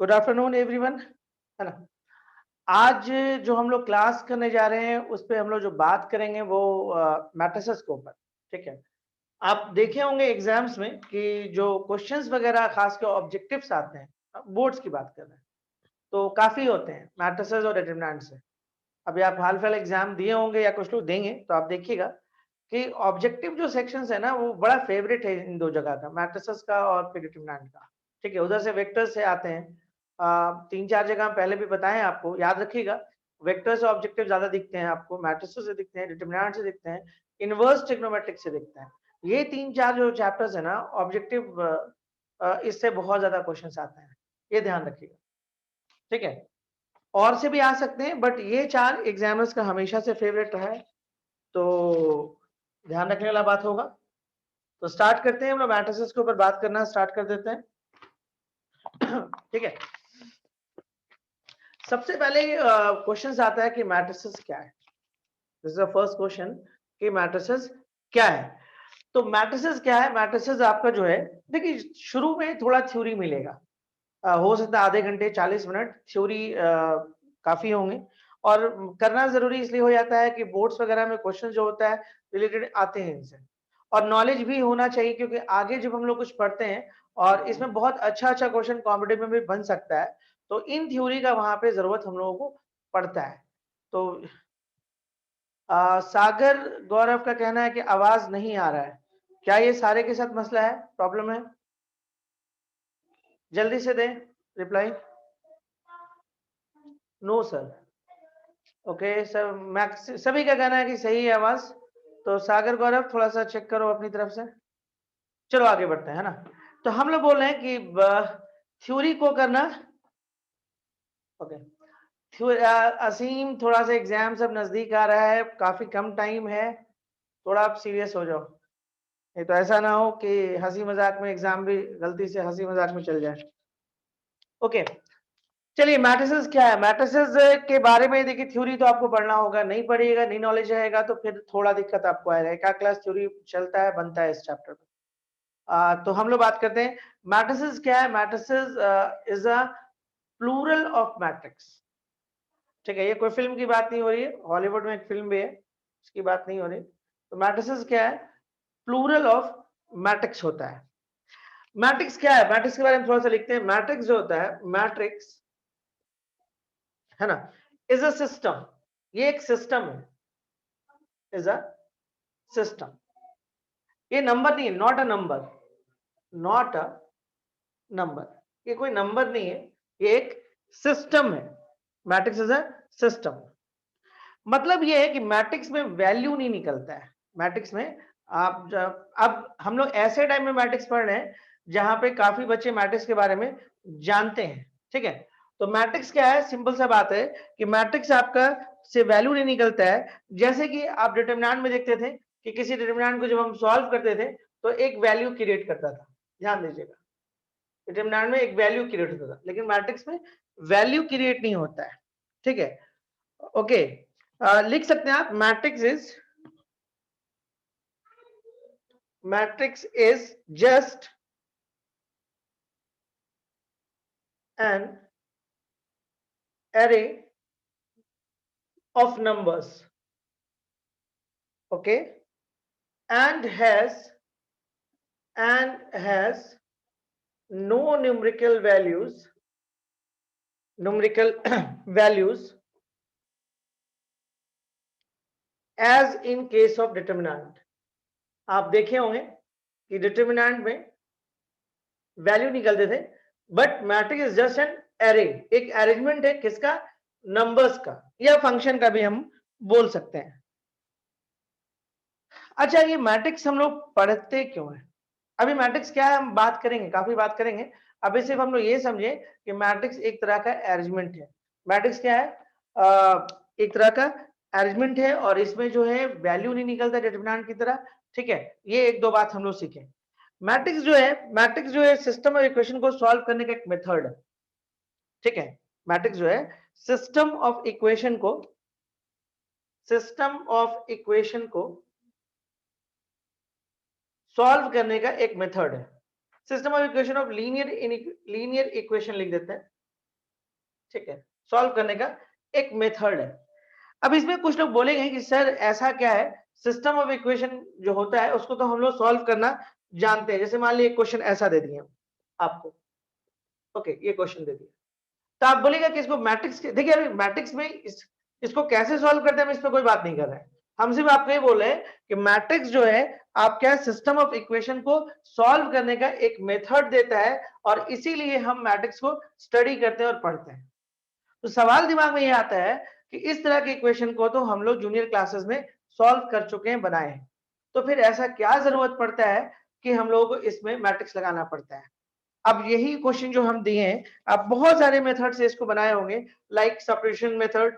Good afternoon everyone, है ना। आज जो हम लोग क्लास करने जा रहे हैं उस पे हम लोग जो बात करेंगे वो मैट्रिसेस के ऊपर। ठीक है, आप देखे होंगे एग्जाम्स में कि जो क्वेश्चंस वगैरह खास के ऑब्जेक्टिव्स आते हैं, बोर्ड्स की बात कर रहे हैं तो काफी होते हैं मैट्रिसेस और डिटरमिनेंट से। अभी आप हाल फिलहाल एग्जाम दिए होंगे या कुछ लोग देंगे तो आप देखिएगा कि ऑब्जेक्टिव जो सेक्शंस है ना वो बड़ा फेवरेट है इन दो जगह का, मैट्रिसेस का और फिर डिटरमिनेंट का। ठीक है, उधर से वेक्टर्स से आते हैं। 3-4 जगह हम पहले भी बताएं, आपको याद रखिएगा। वेक्टर्स और ऑब्जेक्टिव ज्यादा दिखते हैं आपको, मैट्रिसेस से दिखते हैं, डिटरमिनेंट से दिखते हैं, इनवर्स ट्रिग्नोमेट्रिक से दिखते हैं। ये 3-4 जो चैप्टर्स है ना ऑब्जेक्टिव, इससे बहुत ज्यादा क्वेश्चंस आते हैं, ये ध्यान रखिएगा। ठीक है, और से भी आ सकते हैं बट ये 4 एग्जामिनर्स का हमेशा से फेवरेट रहा है, तो ध्यान रखने वाला बात होगा। तो स्टार्ट करते हैं, हम लोग मैट्रिसेस के ऊपर बात करना स्टार्ट कर देते हैं। ठीक है, सबसे पहले क्वेश्चन आता है कि मैट्रिसेस क्या है। This is the first question कि मैट्रिसेस क्या है। तो मैट्रिसेस क्या है, मैट्रिसेस आपका जो है, देखिए शुरू में थोड़ा थ्योरी मिलेगा। हो सकता है आधे घंटे 40 मिनट थ्योरी काफी होंगे, और करना जरूरी इसलिए हो जाता है कि बोर्ड्स वगैरह में क्वेश्चन जो होता है रिलेटेड आते हैं इनसे, और नॉलेज भी होना चाहिए क्योंकि आगे जब हम लोग कुछ पढ़ते हैं और इसमें बहुत अच्छा अच्छा क्वेश्चन कॉम्पिटिटिव में भी बन सकता है, तो इन थ्योरी का वहां पे जरूरत हम लोगों को पड़ता है। तो सागर गौरव का कहना है कि आवाज नहीं आ रहा है, क्या ये सारे के साथ मसला है, प्रॉब्लम है? जल्दी से दें reply. No sir. Okay sir, Max सभी का कहना है कि सही है आवाज। तो सागर गौरव थोड़ा सा चेक करो अपनी तरफ से। चलो आगे बढ़ते हैं, है ना। तो हम लोग बोल रहे हैं कि थ्योरी को करना। ओके, असीम थोड़ा सा एग्जाम सब नजदीक आ रहा है, काफी कम टाइम है, थोड़ा आप सीरियस हो जाओ। नहीं तो ऐसा ना हो कि हंसी मजाक में एग्जाम भी गलती से हंसी मजाक में चल जाए। ओके, चलिए मैट्रिसेस क्या है। मैट्रिसेस के बारे में देखिए, थ्योरी तो आपको पढ़ना होगा, नहीं पढ़िएगा नहीं नॉलेज रहेगा तो फिर थोड़ा दिक्कत आपको आएगा। एक क्लास थ्योरी चलता है बनता है इस चैप्टर में। तो हम लोग बात करते हैं मैट्रिसेस क्या है। Matrices is a plural of matrix. ठीक है, ये कोई फिल्म की बात नहीं हो रही है, हॉलीवुड में एक फिल्म भी है, उसकी बात नहीं हो रही। तो मैट्रिसेस क्या है, प्लूरल ऑफ मैट्रिक्स होता है। मैट्रिक्स क्या है, मैट्रिक्स के बारे में थोड़ा सा लिखते हैं। मैट्रिक्स जो होता है, मैट्रिक्स है ना, इज अ सिस्टम। ये एक सिस्टम है, इज अ सिस्टम। ये नंबर नहीं है, not a number, not a number. ये कोई नंबर नहीं है, ये एक सिस्टम है। Matrix is a system. मतलब ये है कि मैट्रिक्स में वैल्यू नहीं निकलता है। मैट्रिक्स में आप जब, अब हम लोग ऐसे टाइम में मैट्रिक्स पढ़ रहे हैं जहां पे काफी बच्चे मैट्रिक्स के बारे में जानते हैं। ठीक है, तो मैट्रिक्स क्या है, सिंपल सा बात है कि मैट्रिक्स आपका से वैल्यू नहीं निकलता है। जैसे कि आप डिटरमिनेंट में देखते थे कि किसी डिटरमिनेंट को जब हम सॉल्व करते थे तो एक वैल्यू क्रिएट करता था। ध्यान दीजिएगा, डिटरमिनेंट में एक वैल्यू क्रिएट होता था, लेकिन मैट्रिक्स में वैल्यू क्रिएट नहीं होता है। ठीक है, ओके। लिख सकते हैं आप, matrix is just an array of numbers, okay, and has no numerical values as in case of determinant। आप देखे होंगे कि डिटरमिनेंट में वैल्यू निकलते थे, but matrix is just an array, एक अरेंजमेंट है किसका, नंबर्स का, या फंक्शन का भी हम बोल सकते हैं। अच्छा, ये मैट्रिक्स हम लोग पढ़ते क्यों है? अभी मैट्रिक्स क्या है हम बात करेंगे, काफी बात करेंगे। अभी सिर्फ हम लोग ये समझे कि मैट्रिक्स एक तरह का अरेंजमेंट है। मैट्रिक्स क्या है, एक तरह का अरेंजमेंट है, और इसमें जो है वैल्यू नहीं निकलता डिटरमिनेंट की तरह। ठीक है, ये एक दो बात हम लोग सीखे। मैट्रिक्स जो है सिस्टम ऑफ इक्वेशन को सॉल्व करने का एक मेथड है। ठीक है, मैट्रिक्स जो है सिस्टम ऑफ इक्वेशन को सॉल्व करने का एक मेथड है। System of equation of linear equation लिख देते हैं। ठीक है, सॉल्व करने का एक मेथड है। अब इसमें कुछ लोग बोलेंगे कि सर ऐसा क्या है, सिस्टम ऑफ इक्वेशन जो होता है उसको तो हम लोग सॉल्व करना जानते हैं। जैसे मान लीजिए क्वेश्चन ऐसा दे दिए आपको, ओके ये क्वेश्चन दे दिया, तो आप बोलेगा कि इसको मैट्रिक्स देखिए अभी मैट्रिक्स में इसको कैसे सॉल्व करते हैं हम इस पे कोई बात नहीं कर रहे हैं। हम सिर्फ आपको ये बोल रहे हैं कि मैट्रिक्स जो है आपका सिस्टम ऑफ इक्वेशन को सॉल्व करने का एक मेथड देता है और इसीलिए हम मैट्रिक्स को स्टडी करते हैं और पढ़ते हैं। तो सवाल दिमाग में ये आता है कि इस तरह के इक्वेशन को तो हम लोग जूनियर क्लासेस में सॉल्व कर चुके हैं, बनाए हैं, तो फिर ऐसा क्या जरूरत पड़ता है कि हम लोगों को इसमें मैट्रिक्स लगाना पड़ता है। अब यही क्वेश्चन जो हम दिए हैं, आप बहुत सारे मेथड से इसको बनाए होंगे, लाइक सब्स्टिट्यूशन मेथड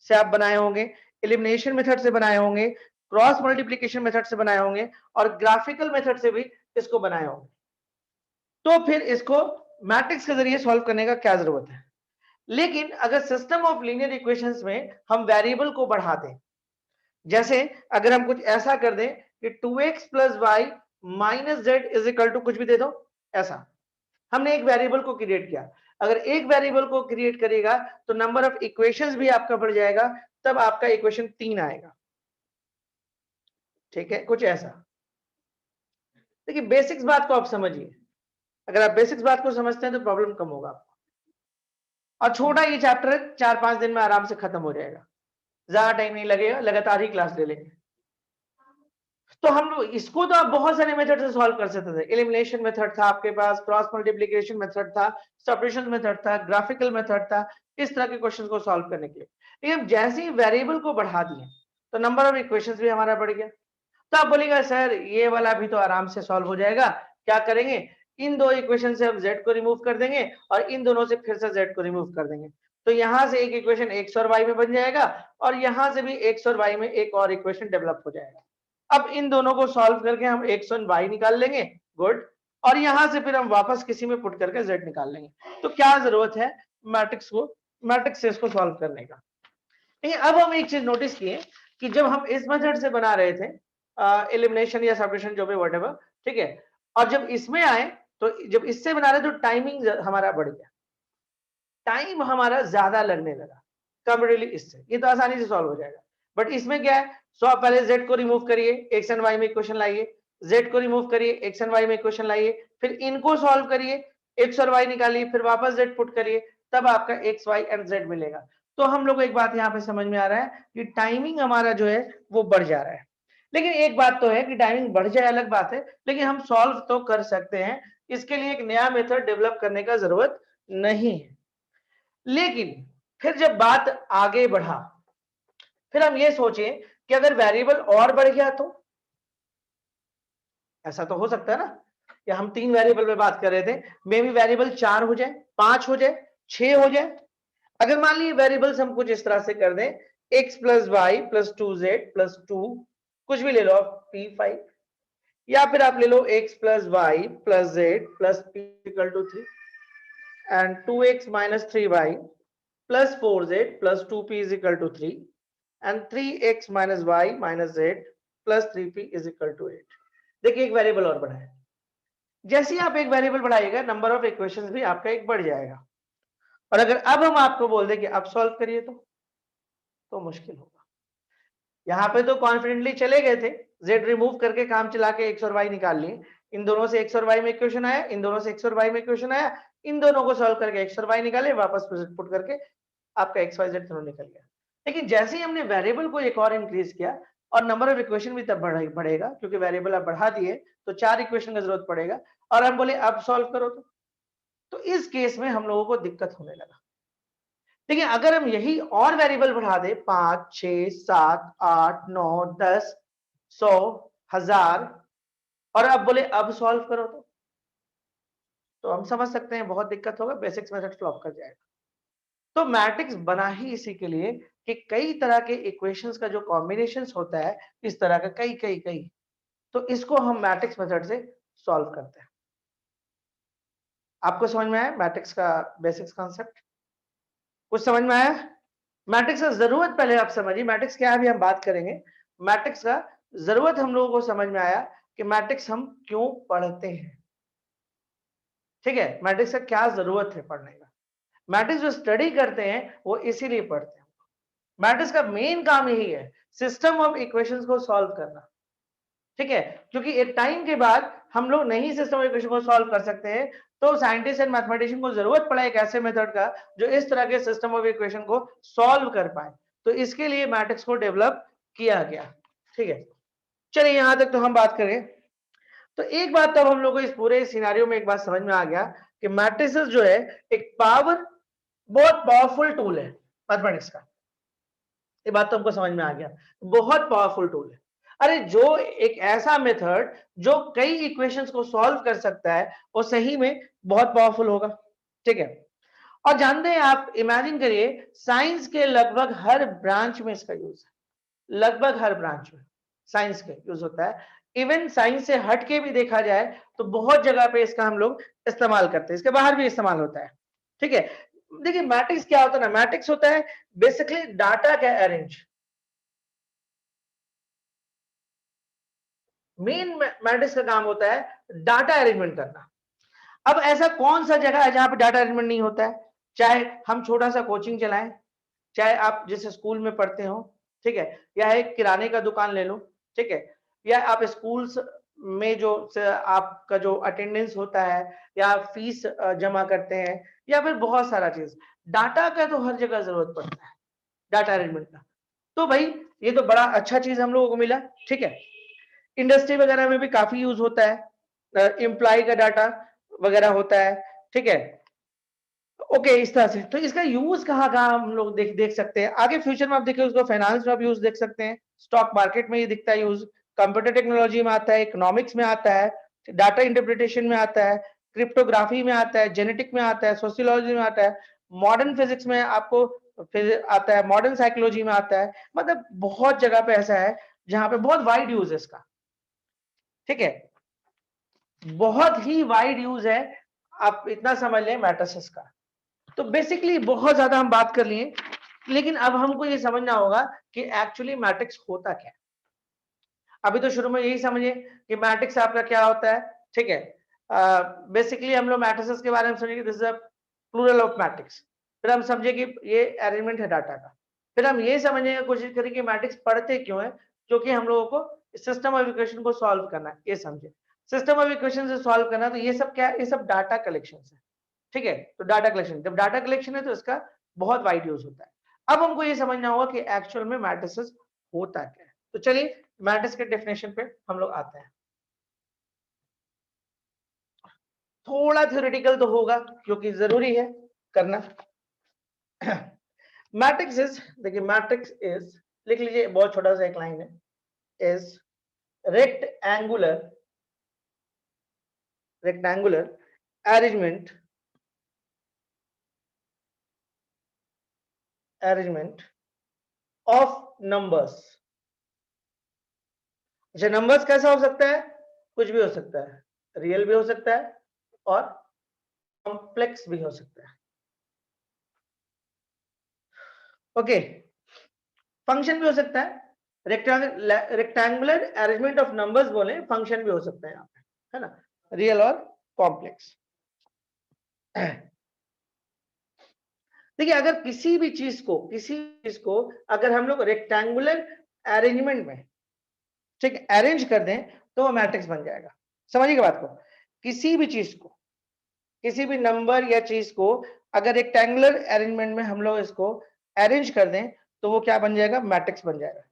से आप बनाए होंगे, एलिमिनेशन मेथड से बनाए होंगे, क्रॉस मल्टीप्लिकेशन मेथड से बनाए होंगे और ग्राफिकल मेथड से भी इसको बनाए होंगे। तो फिर इसको मैट्रिक्स के जरिए सॉल्व करने का क्या जरूरत है। लेकिन अगर सिस्टम ऑफ लीनियर इक्वेशंस में हम वेरिएबल को बढ़ा दें, जैसे अगर हम कुछ ऐसा कर दें कि 2x plus y minus z is equal to कुछ भी दे दो, ऐसा हमने एक वेरिएबल को क्रिएट किया। अगर एक वेरिएबल को क्रिएट करेगा तो नंबर ऑफ इक्वेशंस भी आपका बढ़ जाएगा, तब आपका इक्वेशन 3 आएगा। ठीक है, कुछ ऐसा। देखिए बेसिक्स बात को आप समझिए, अगर आप बेसिक्स बात को समझते हैं तो प्रॉब्लम कम होगा आपको। और छोटा ये चैप्टर 4-5 दिन में आराम से खत्म हो जाएगा, ज्यादा टाइम नहीं लगेगा, लगातार ही क्लास ले लेंगे। तो हम लोग इसको तो आप बहुत सारे मेथड से सॉल्व कर सकते थे। एलिमिनेशन मेथड था आपके पास, क्रॉस मल्टीप्लिकेशन मेथड था, सब्स्टिट्यूशन मेथड था, ग्राफिकल मेथड था, इस तरह के क्वेश्चंस को सॉल्व करने के लिए। लेकिन जैसे ही वेरिएबल को बढ़ा दिए तो नंबर ऑफ इक्वेशंस भी हमारा बढ़ गया। तो आप बोलेगा सर ये वाला भी तो आराम से सॉल्व हो जाएगा, क्या करेंगे, इन दो इक्वेशन से हम z को रिमूव कर देंगे और इन दोनों से फिर से z को रिमूव कर देंगे, तो यहां से एक इक्वेशन x और y में बन जाएगा और यहां से भी x और y में एक और इक्वेशन डेवलप हो जाएगा। अब इन दोनों को सॉल्व करके हम x और y निकाल लेंगे, गुड, और यहां से फिर हम वापस किसी में पुट करके z निकाल लेंगे। तो क्या जरूरत है मैट्रिक्स से इसको सॉल्व करने का। लेकिन अब हम एक चीज नोटिस किए कि जब हम इस मेथड से बना रहे थे एलिमिनेशन या सब्स्टिट्यूशन जो भी व्हाटएवर, ठीक है, और जब इसमें आए तो जब इससे बना रहे तो टाइमिंग हमारा बढ़ गया, टाइम हमारा ज्यादा लगने लगा कंपेरेटिवली इससे। ये तो आसानी से सॉल्व हो जाएगा, बट इसमें क्या है, सो आप पहले z को रिमूव करिए, x एंड y में इक्वेशन लाइए, z को रिमूव करिए, x एंड y में इक्वेशन लाइए, फिर इनको सॉल्व करिए, x और y निकालिए, फिर वापस z पुट करिए, तब आपका x y एंड z मिलेगा। तो हम लोग को एक बात यहाँ पे समझ में आ रहा है कि टाइमिंग हमारा जो है वो बढ़ जा रहा है। लेकिन एक बात तो है कि टाइमिंग बढ़ जाए अलग बात है, लेकिन हम सॉल्व तो कर सकते हैं, इसके लिए एक नया मेथड डेवलप करने का जरूरत नहीं है। लेकिन फिर जब बात आगे बढ़ा, फिर हम ये सोचें कि अगर वेरिएबल और बढ़ गया तो ऐसा तो हो सकता है ना, या हम 3 वेरिएबल में बात कर रहे थे, मे बी वेरिएबल 4 हो जाए, 5 हो जाए, 6 हो जाए। अगर मान लीजिए वेरिएबल्स हम कुछ इस तरह से कर दें, x plus y plus 2z plus 2, कुछ भी ले लो आप, p5, या फिर आप ले लो x plus y plus z plus p equal to 3 and 2x minus 3y plus 4z plus 2p is equal to 3 and 3x minus y minus z plus 3p is equal to 8। देखिए एक variable और बढ़ाए, जैसे ही आप एक variable बढ़ाइएगा number of equations भी आपका एक बढ़ जाएगा। और अगर अब हम आपको बोल दें कि अब सॉल्व करिए तो मुश्किल होगा। यहाँ पे तो कॉन्फिडेंटली चले गए थे, z रिमूव करके काम चला के x और y निकाल लिए, इन दोनों से x और y में इक्वेशन आया, इन दोनों से x और y में इक्वेशन आया, इन दोनों को सॉल्व करके x और y निकाले, वापस पुट करके आपका एक्स वाई जेड दोनों निकल गया। लेकिन जैसे ही हमने वेरिएबल को एक और इंक्रीज किया और नंबर ऑफ इक्वेशन भी तब बढ़ेगा, क्योंकि वेरिएबल आप बढ़ा दिए तो 4 इक्वेशन का जरूरत पड़ेगा, और हम बोले अब सॉल्व करो तो इस केस में हम लोगों को दिक्कत होने लगा। देखिए अगर हम यही और वेरिएबल बढ़ा दे 5, 6, 7, 8, 9, 10, 100, 1000 और अब बोले अब सॉल्व करो तो हम समझ सकते हैं बहुत दिक्कत होगा, बेसिक्स मेथड फ्लॉप कर जाएगा। तो मैट्रिक्स बना ही इसी के लिए कि कई तरह के इक्वेशंस का जो कॉम्बिनेशंस होता है, इस तरह का कई, तो इसको हम मैट्रिक्स मेथड से सॉल्व करते हैं। आपको समझ में आया मैट्रिक्स का बेसिक्स कॉन्सेप्ट? कुछ समझ में आया? मैट्रिक्स का जरूरत पहले आप समझिए, मैट्रिक्स क्या है अभी हम बात करेंगे। मैट्रिक्स का जरूरत हम लोगों को समझ में आया कि मैट्रिक्स हम क्यों पढ़ते हैं। ठीक है, मैट्रिक्स का क्या जरूरत है पढ़ने का। मैट्रिक्स जो स्टडी करते हैं वो इसीलिए पढ़ते हैं। मैट्रिक्स का मेन काम यही है, सिस्टम ऑफ इक्वेशंस को सॉल्व करना, ठीक है। क्योंकि एक टाइम के बाद हम लोग नहीं सिस्टम ऑफ इक्वेशन को सॉल्व कर सकते हैं, तो साइंटिस्ट एंड मैथमेटिशियन को जरूरत पड़ा एक ऐसे मेथड का जो इस तरह के सिस्टम ऑफ इक्वेशन को सॉल्व कर पाए। तो इसके लिए मैट्रिक्स को डेवलप किया गया, ठीक है। चलिए यहां तक तो हम बात करें। तो एक बात तब हम लोग को इस पूरे सिनेरियो में एक बात समझ में आ गया कि मैट्रिसेस जो है एक बहुत पावरफुल टूल है मैथमेटिक्स का। ये बात तो हमको समझ में आ गया, बहुत पावरफुल टूल है। अरे जो एक ऐसा मेथड जो कई इक्वेशंस को सॉल्व कर सकता है वो सही में बहुत पावरफुल होगा, ठीक है। और जानते हैं आप, इमेजिन करिए साइंस के लगभग हर ब्रांच में इसका यूज है, लगभग हर ब्रांच में साइंस के यूज होता है। इवन साइंस से हट के भी देखा जाए तो बहुत जगह पे इसका हम लोग इस्तेमाल करते हैं, इसके बाहर भी इस्तेमाल होता है, ठीक है। देखिए मैट्रिक्स क्या होता है ना, मैट्रिक्स होता है बेसिकली डाटा का अरेंज। मेन मैट्रिक्स का काम होता है डाटा अरेंजमेंट करना। अब ऐसा कौन सा जगह है जहां पे डाटा अरेंजमेंट नहीं होता है? चाहे हम छोटा सा कोचिंग चलाएं, चाहे आप जिस स्कूल में पढ़ते हो, ठीक है, या एक किराने का दुकान ले लो, ठीक है, या आप स्कूल में जो आपका जो अटेंडेंस होता है या फीस जमा करते हैं, या फिर बहुत सारा चीज, डाटा का तो हर जगह जरूरत पड़ता है, डाटा अरेंजमेंट का। तो भाई ये तो बड़ा अच्छा चीज हम लोगों को मिला, ठीक है। इंडस्ट्री वगैरह में भी काफी यूज होता है, एम्प्लॉय का डाटा वगैरह होता है, ठीक है। ओके, इस तरह से तो इसका यूज कहाँ कहाँ हम लोग देख सकते हैं आगे फ्यूचर में। आप देखिए उसको फाइनेंस में आप यूज देख सकते हैं, स्टॉक मार्केट में ये दिखता है यूज, कंप्यूटर टेक्नोलॉजी में आता है, इकोनॉमिक्स में आता है, डाटा इंटरप्रिटेशन में आता है, क्रिप्टोग्राफी में आता है, जेनेटिक में आता है, सोशियोलॉजी में आता है, मॉडर्न फिजिक्स में आपको आता है, मॉडर्न साइकोलॉजी में आता है। मतलब बहुत जगह पे ऐसा है जहां पे बहुत वाइड यूज है इसका, ठीक है, बहुत ही वाइड यूज है। आप इतना समझ लें मैट्रिसेस का। तो बेसिकली बहुत ज्यादा हम बात कर लिए, लेकिन अब हमको ये समझना होगा कि एक्चुअली मैट्रिक्स होता क्या है। अभी तो शुरू में यही समझिए कि मैट्रिक्स आपका क्या होता है, ठीक है। बेसिकली हम लोग मैट्रिसेस के बारे में समझेंगे, this is a plural of matrix. फिर हम समझे कि ये अरेंजमेंट है डाटा का। फिर हम ये समझने की कोशिश करें कि मैट्रिक्स पढ़ते क्यों है, क्योंकि हम लोगों को सिस्टम ऑफ इक्वेशन को सॉल्व करना है, ये समझे। सिस्टम ऑफ इक्वेशन से सॉल्व करना, तो ये सब क्या है, ये सब डाटा कलेक्शन है, ठीक है। तो डाटा कलेक्शन, जब डाटा कलेक्शन है तो इसका बहुत वाइड यूज होता है। अब हमको ये समझना होगा कि एक्चुअल में मैट्रिसेस होता क्या है। तो चलिए मैट्रिक्स के डेफिनेशन पे हम लोग आते हैं। थोड़ा थ्योरेटिकल तो होगा क्योंकि जरूरी है करना। मैट्रिक्स इज, देखिए मैट्रिक्स इज, लिख लीजिए बहुत छोटा सा एक लाइन है, is rectangular rectangular arrangement of numbers. अच्छा, नंबर्स कैसा हो सकता है? कुछ भी हो सकता है, रियल भी हो सकता है और कॉम्प्लेक्स भी हो सकता है, ओके। फंक्शन भी हो सकता है, रेक्टेंगुलर अरेंजमेंट ऑफ नंबर्स बोले, फंक्शन भी हो सकता है यहाँ पे, है ना, रियल और कॉम्प्लेक्स। देखिए अगर किसी भी चीज को अगर हम लोग रेक्टेंगुलर अरेंजमेंट में, ठीक, अरेंज कर दें तो वो मैट्रिक्स बन जाएगा। समझिएगा बात को, किसी भी चीज को, किसी भी नंबर या चीज को अगर रेक्टेंगुलर अरेंजमेंट में हम लोग इसको अरेंज कर दें तो वो क्या बन जाएगा, मैट्रिक्स बन जाएगा।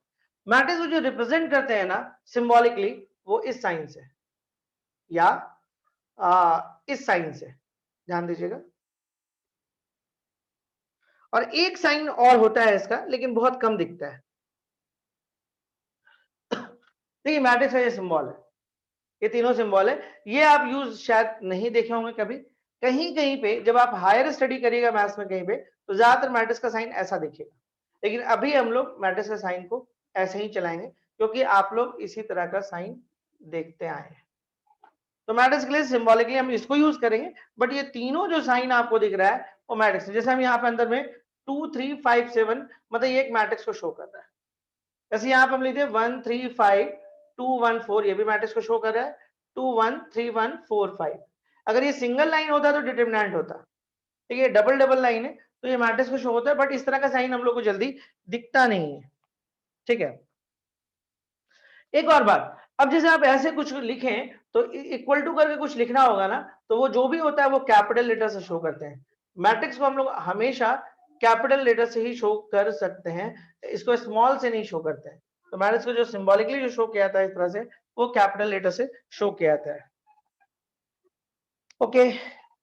मैट्रिक्स को जो रिप्रेजेंट करते हैं ना सिंबॉलिकली, वो इस साइन से या इस साइन से, ध्यान दीजिएगा। और एक साइन और होता है इसका, लेकिन बहुत कम दिखता है। देखिए मैट्रिक्स का ये सिंबल है, ये तीनों सिंबल है, ये आप यूज शायद नहीं देखे होंगे कभी, कहीं कहीं पे जब आप हायर स्टडी करिएगा मैथ्स में कहीं पे, तो ज्यादातर मैट्रिक्स का साइन ऐसा दिखेगा। लेकिन अभी हम लोग मैट्रिक्स का साइन को ऐसे ही चलाएंगे क्योंकि आप लोग इसी तरह का साइन देखते आए हैं। तो मैट्रिक्स के लिए सिंबॉलिकली हम इसको यूज करेंगे, बट ये तीनों जो साइन आपको दिख रहा है वो मैट्रिक्स है। जैसे हम यहाँ पे अंदर में 2 3 5 7, मतलब ये एक मैट्रिक्स को शो कर रहा है। जैसे यहाँ पे हम लिखते हैं 1 3 5 2 1 4, ये भी मैट्रिक्स को शो कर रहा है, 2 1 3 1 4 5। अगर ये सिंगल लाइन होता तो डिटरमिनेंट होता, ठीक है, डबल डबल लाइन है तो ये मैट्रिक्स को शो होता है, बट इस तरह का साइन हम लोग को जल्दी दिखता नहीं है। ठीक है, एक और बात, अब जैसे आप ऐसे कुछ लिखें तो इक्वल टू करके कुछ लिखना होगा ना, तो वो जो भी होता है वो कैपिटल लेटर से शो करते हैं। मैट्रिक्स को हम लोग हमेशा कैपिटल लेटर से ही शो कर सकते हैं, इसको स्मॉल से नहीं शो करते हैं। तो मैट्रिक्स को जो सिंबॉलिकली जो शो किया था इस तरह से, वो कैपिटल लेटर से शो किया था। ओके,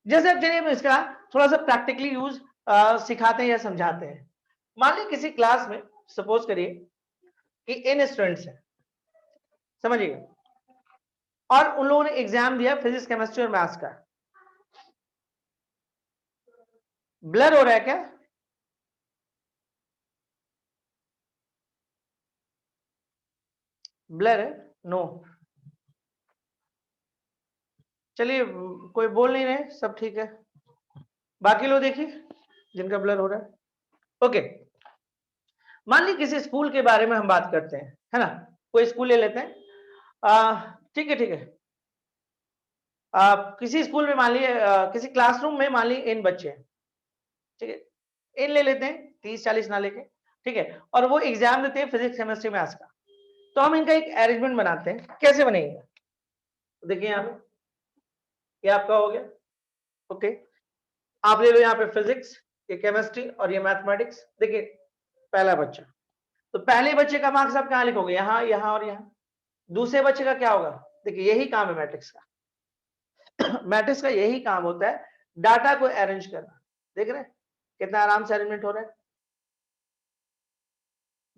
जैसे अब चलिए इसका थोड़ा सा प्रैक्टिकली यूज सिखाते हैं या समझाते हैं। मान लीजिए किसी क्लास में सपोज करिए कि n स्टूडेंट्स हैं, समझिएगा, और उन लोगों ने एग्जाम दिया फिजिक्स, केमिस्ट्री और मैथ्स का। ब्लर हो रहा है क्या? ब्लर है? नो। चलिए, कोई बोल नहीं रहे, सब ठीक है। बाकी लोग देखिए जिनका ब्लर हो रहा है। ओके, मान लीजिए किसी स्कूल के बारे में हम बात करते हैं, है ना, कोई स्कूल ले लेते हैं। ठीक है, ठीक है। किसी स्कूल में मान लीजिए किसी क्लासरूम में मान लीजिए n बच्चे हैं, ठीक है, n ले लेते हैं, 30-40 ना लेके, ठीक है, और वो एग्जाम देते हैं फिजिक्स, केमिस्ट्री, मैथ्स का। तो हम इनका एक अरेंजमेंट बनाते हैं, कैसे बनेगा? देखिए यहाँ पे ये आपका हो गया। ओके, आप ले लो यहाँ पे फिजिक्स, ये केमिस्ट्री और ये मैथमेटिक्स। देखिए पहला बच्चा, तो पहले बच्चे का मार्क्स आप कहाँ लिखोगे? यहाँ, यहाँ और यहाँ। दूसरे बच्चे का क्या होगा? देखिए यही काम है मैट्रिक्स का। मैट्रिक्स का यही काम होता है, डाटा को अरेंज करना। देख रहे हैं कितना आराम से अरेंजमेंट हो रहा है,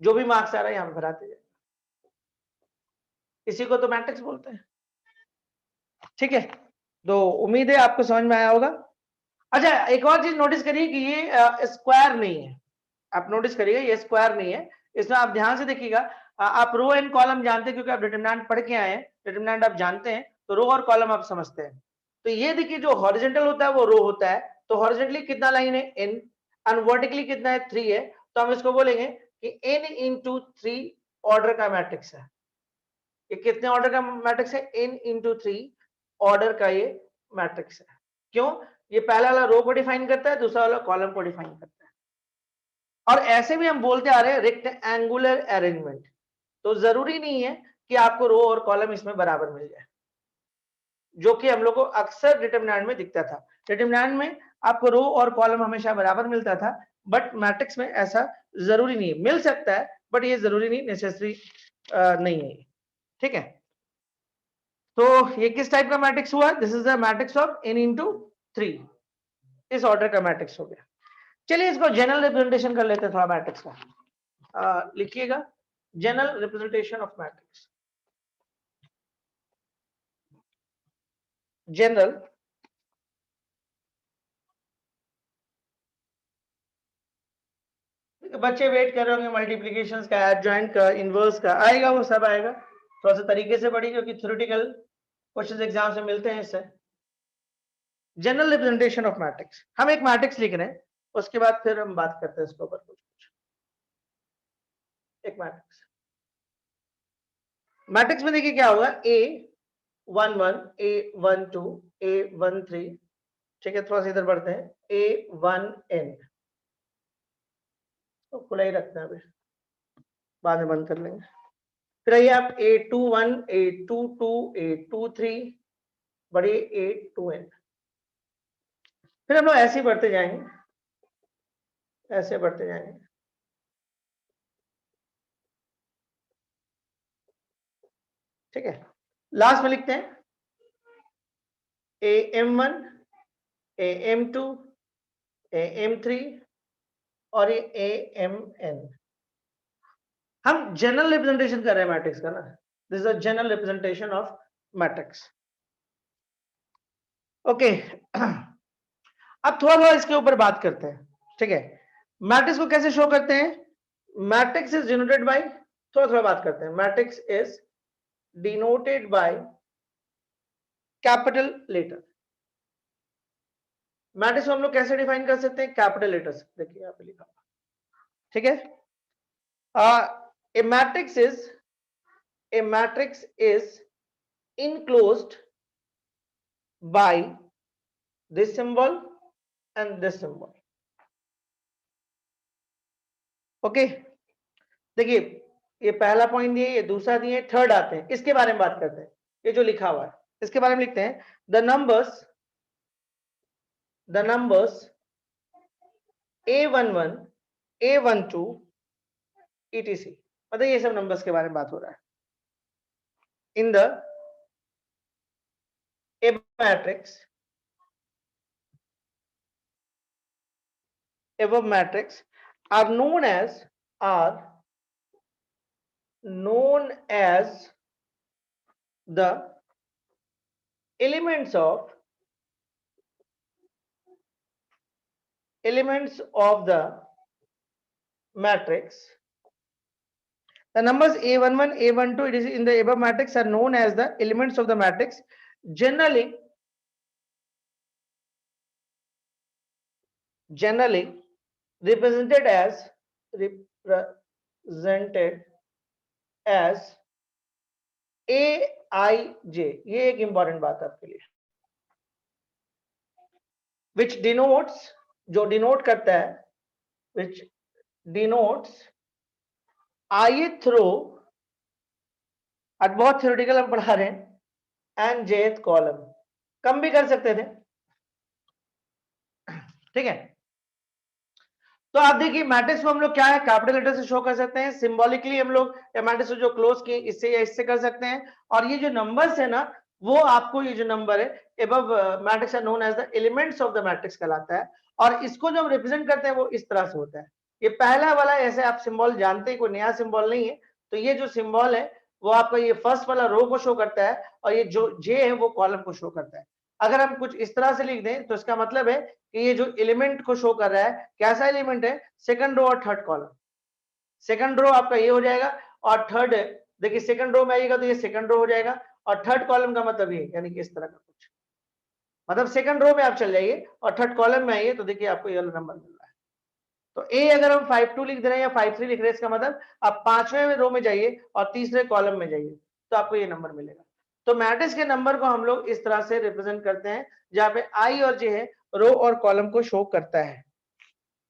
जो भी मार्क्स आ रहा है यहाँ पे भराते जाए। इसी को तो मैट्रिक्स बोलते हैं। ठीक है, तो उम्मीद है आपको समझ में आया होगा। अच्छा, एक और चीज नोटिस करिए कि ये स्क्वायर नहीं है। आप नोटिस करिएगा ये स्क्वायर नहीं है, इसमें आप ध्यान से देखिएगा। आप रो एंड कॉलम जानते हैं क्योंकि आप डिटरमिनेंट पढ़ के आए हैं, डिटरमिनेंट आप जानते हैं, तो रो और कॉलम आप समझते हैं। तो ये देखिए जो हॉरिजॉन्टल होता है वो रो होता है, तो हॉरिजॉन्टली कितना लाइन है? n, और वर्टिकली कितना है? 3 है। तो हम इसको बोलेंगे कि n इंटू 3 ऑर्डर का मैट्रिक्स है। ये कितने ऑर्डर का मैट्रिक्स है? n इंटू 3 ऑर्डर का ये मैट्रिक्स है। क्यों? ये पहला वाला रो को डिफाइन करता है, दूसरा वाला कॉलम को डिफाइन करता है। और ऐसे भी हम बोलते आ रहे हैं रेक्टेंगुलर अरेंजमेंट, तो जरूरी नहीं है कि आपको रो और कॉलम इसमें बराबर मिल जाए, जो कि हम लोग को अक्सर डिटरमिनेंट में दिखता था। डिटरमिनेंट में आपको रो और कॉलम हमेशा बराबर मिलता था, बट मैट्रिक्स में ऐसा जरूरी नहीं है, मिल सकता है बट ये जरूरी नहीं, नेसेसरी नहीं है। ठीक है, तो ये किस टाइप का मैट्रिक्स हुआ? This is the matrix of n into 3, इस ऑर्डर का मैट्रिक्स हो गया। चलिए इसको जनरल रिप्रेजेंटेशन कर लेते हैं थोड़ा मैट्रिक्स का। लिखिएगा general representation of matrix. General बच्चे वेट कर रहे होंगे, मल्टीप्लिकेशंस का, एडजॉइंट का, इनवर्स का आएगा, वो सब आएगा। थोड़ा सा तरीके से पढ़िए क्योंकि थ्योरेटिकल क्वेश्चंस एग्जाम से मिलते हैं इससे। जनरल रिप्रेजेंटेशन ऑफ मैट्रिक्स, हम एक मैट्रिक्स लिख रहे हैं, उसके बाद फिर हम बात करते हैं इसके ऊपर कुछ कुछ। एक मैट्रिक्स, मैट्रिक्स में देखिए क्या होगा, A11, A12, A13, ठीक है, थोड़ा सा इधर बढ़ते हैं, A1n, तो खुला ही रखते हैं अभी, बाद में बंद कर लेंगे। फिर आइए आप A21, A22, A23, बड़ी A2n। फिर हम लोग ऐसे ही बढ़ते जाएंगे, ऐसे बढ़ते जाएंगे। ठीक है, लास्ट में लिखते हैं AM1, AM2, AM3 और ये AMN। हम जनरल रिप्रेजेंटेशन कर रहे हैं मैट्रिक्स का ना, this is a general representation of matrix. Okay, अब थोड़ा थोड़ा इसके ऊपर बात करते हैं। ठीक है, मैट्रिक्स को कैसे शो करते हैं? मैट्रिक्स इज डिनोटेड बाय, थोड़ा थोड़ा बात करते हैं। Matrix is denoted by capital letter. Matrix को हम लोग कैसे डिफाइन कर सकते हैं? कैपिटल लेटर्स, देखिए यहाँ पे लिखा। ठीक है, a matrix is enclosed by this symbol and this symbol. Okay, देखिए ये पहला पॉइंट दिए, ये दूसरा दिए, थर्ड आते हैं, इसके बारे में बात करते हैं। ये जो लिखा हुआ है इसके बारे में लिखते हैं, the numbers A11 A12 etc, मतलब ये सब नंबर्स के बारे में बात हो रहा है। In the above matrix are known as the elements of the matrix. The numbers A11 A12 it is in the above matrix are known as the elements of the matrix, generally represented as AIJ. ये एक important बात है आपके लिए, which denotes, जो denote करता है, which denotes ith row, आज बहुत थ्योरेटिकल हम पढ़ा रहे हैं, एंड jth कॉलम, कम भी कर सकते थे, ठीक है। तो आप देखिए मैट्रिक्स को हम लोग क्या है, कैपिटल लेटर से शो कर सकते हैं, सिंबॉलिकली हम लोग या मैट्रिक्स को जो क्लोज किए इससे या इससे कर सकते हैं, और ये जो नंबर्स है ना, वो आपको ये जो नंबर है above matrix are known as the elements of the matrix कहलाता है, और इसको जो हम रिप्रेजेंट करते हैं वो इस तरह से होता है। ये पहला वाला ऐसे आप सिंबल जानते हैं, कोई नया सिंबल नहीं है, तो ये जो सिंबल है वो आपका ये फर्स्ट वाला रो को शो करता है, और ये जो जे है वो कॉलम को शो करता है। अगर हम कुछ इस तरह से लिख दें तो इसका मतलब है कि ये जो एलिमेंट को शो कर रहा है, कैसा एलिमेंट है, सेकंड रो और थर्ड कॉलम। सेकंड रो आपका ये हो जाएगा, और थर्ड देखिए सेकंड रो में आएगा तो ये सेकंड रो हो जाएगा, और थर्ड कॉलम का मतलब ये, यानी कि इस तरह का कुछ, मतलब सेकंड रो में आप चल जाइए और थर्ड कॉलम में आइए तो देखिए आपको ये वाला नंबर मिल रहा है। तो ए अगर हम 52 लिख दे रहे हैं या 53 लिख रहे हैं, इसका मतलब आप पांचवें रो में जाइए और तीसरे कॉलम में जाइए तो आपको ये नंबर मिलेगा। तो मैट्रिक्स के नंबर को हम लोग इस तरह से रिप्रेजेंट करते हैं, जहां पे आई और जे है रो और कॉलम को शो करता है,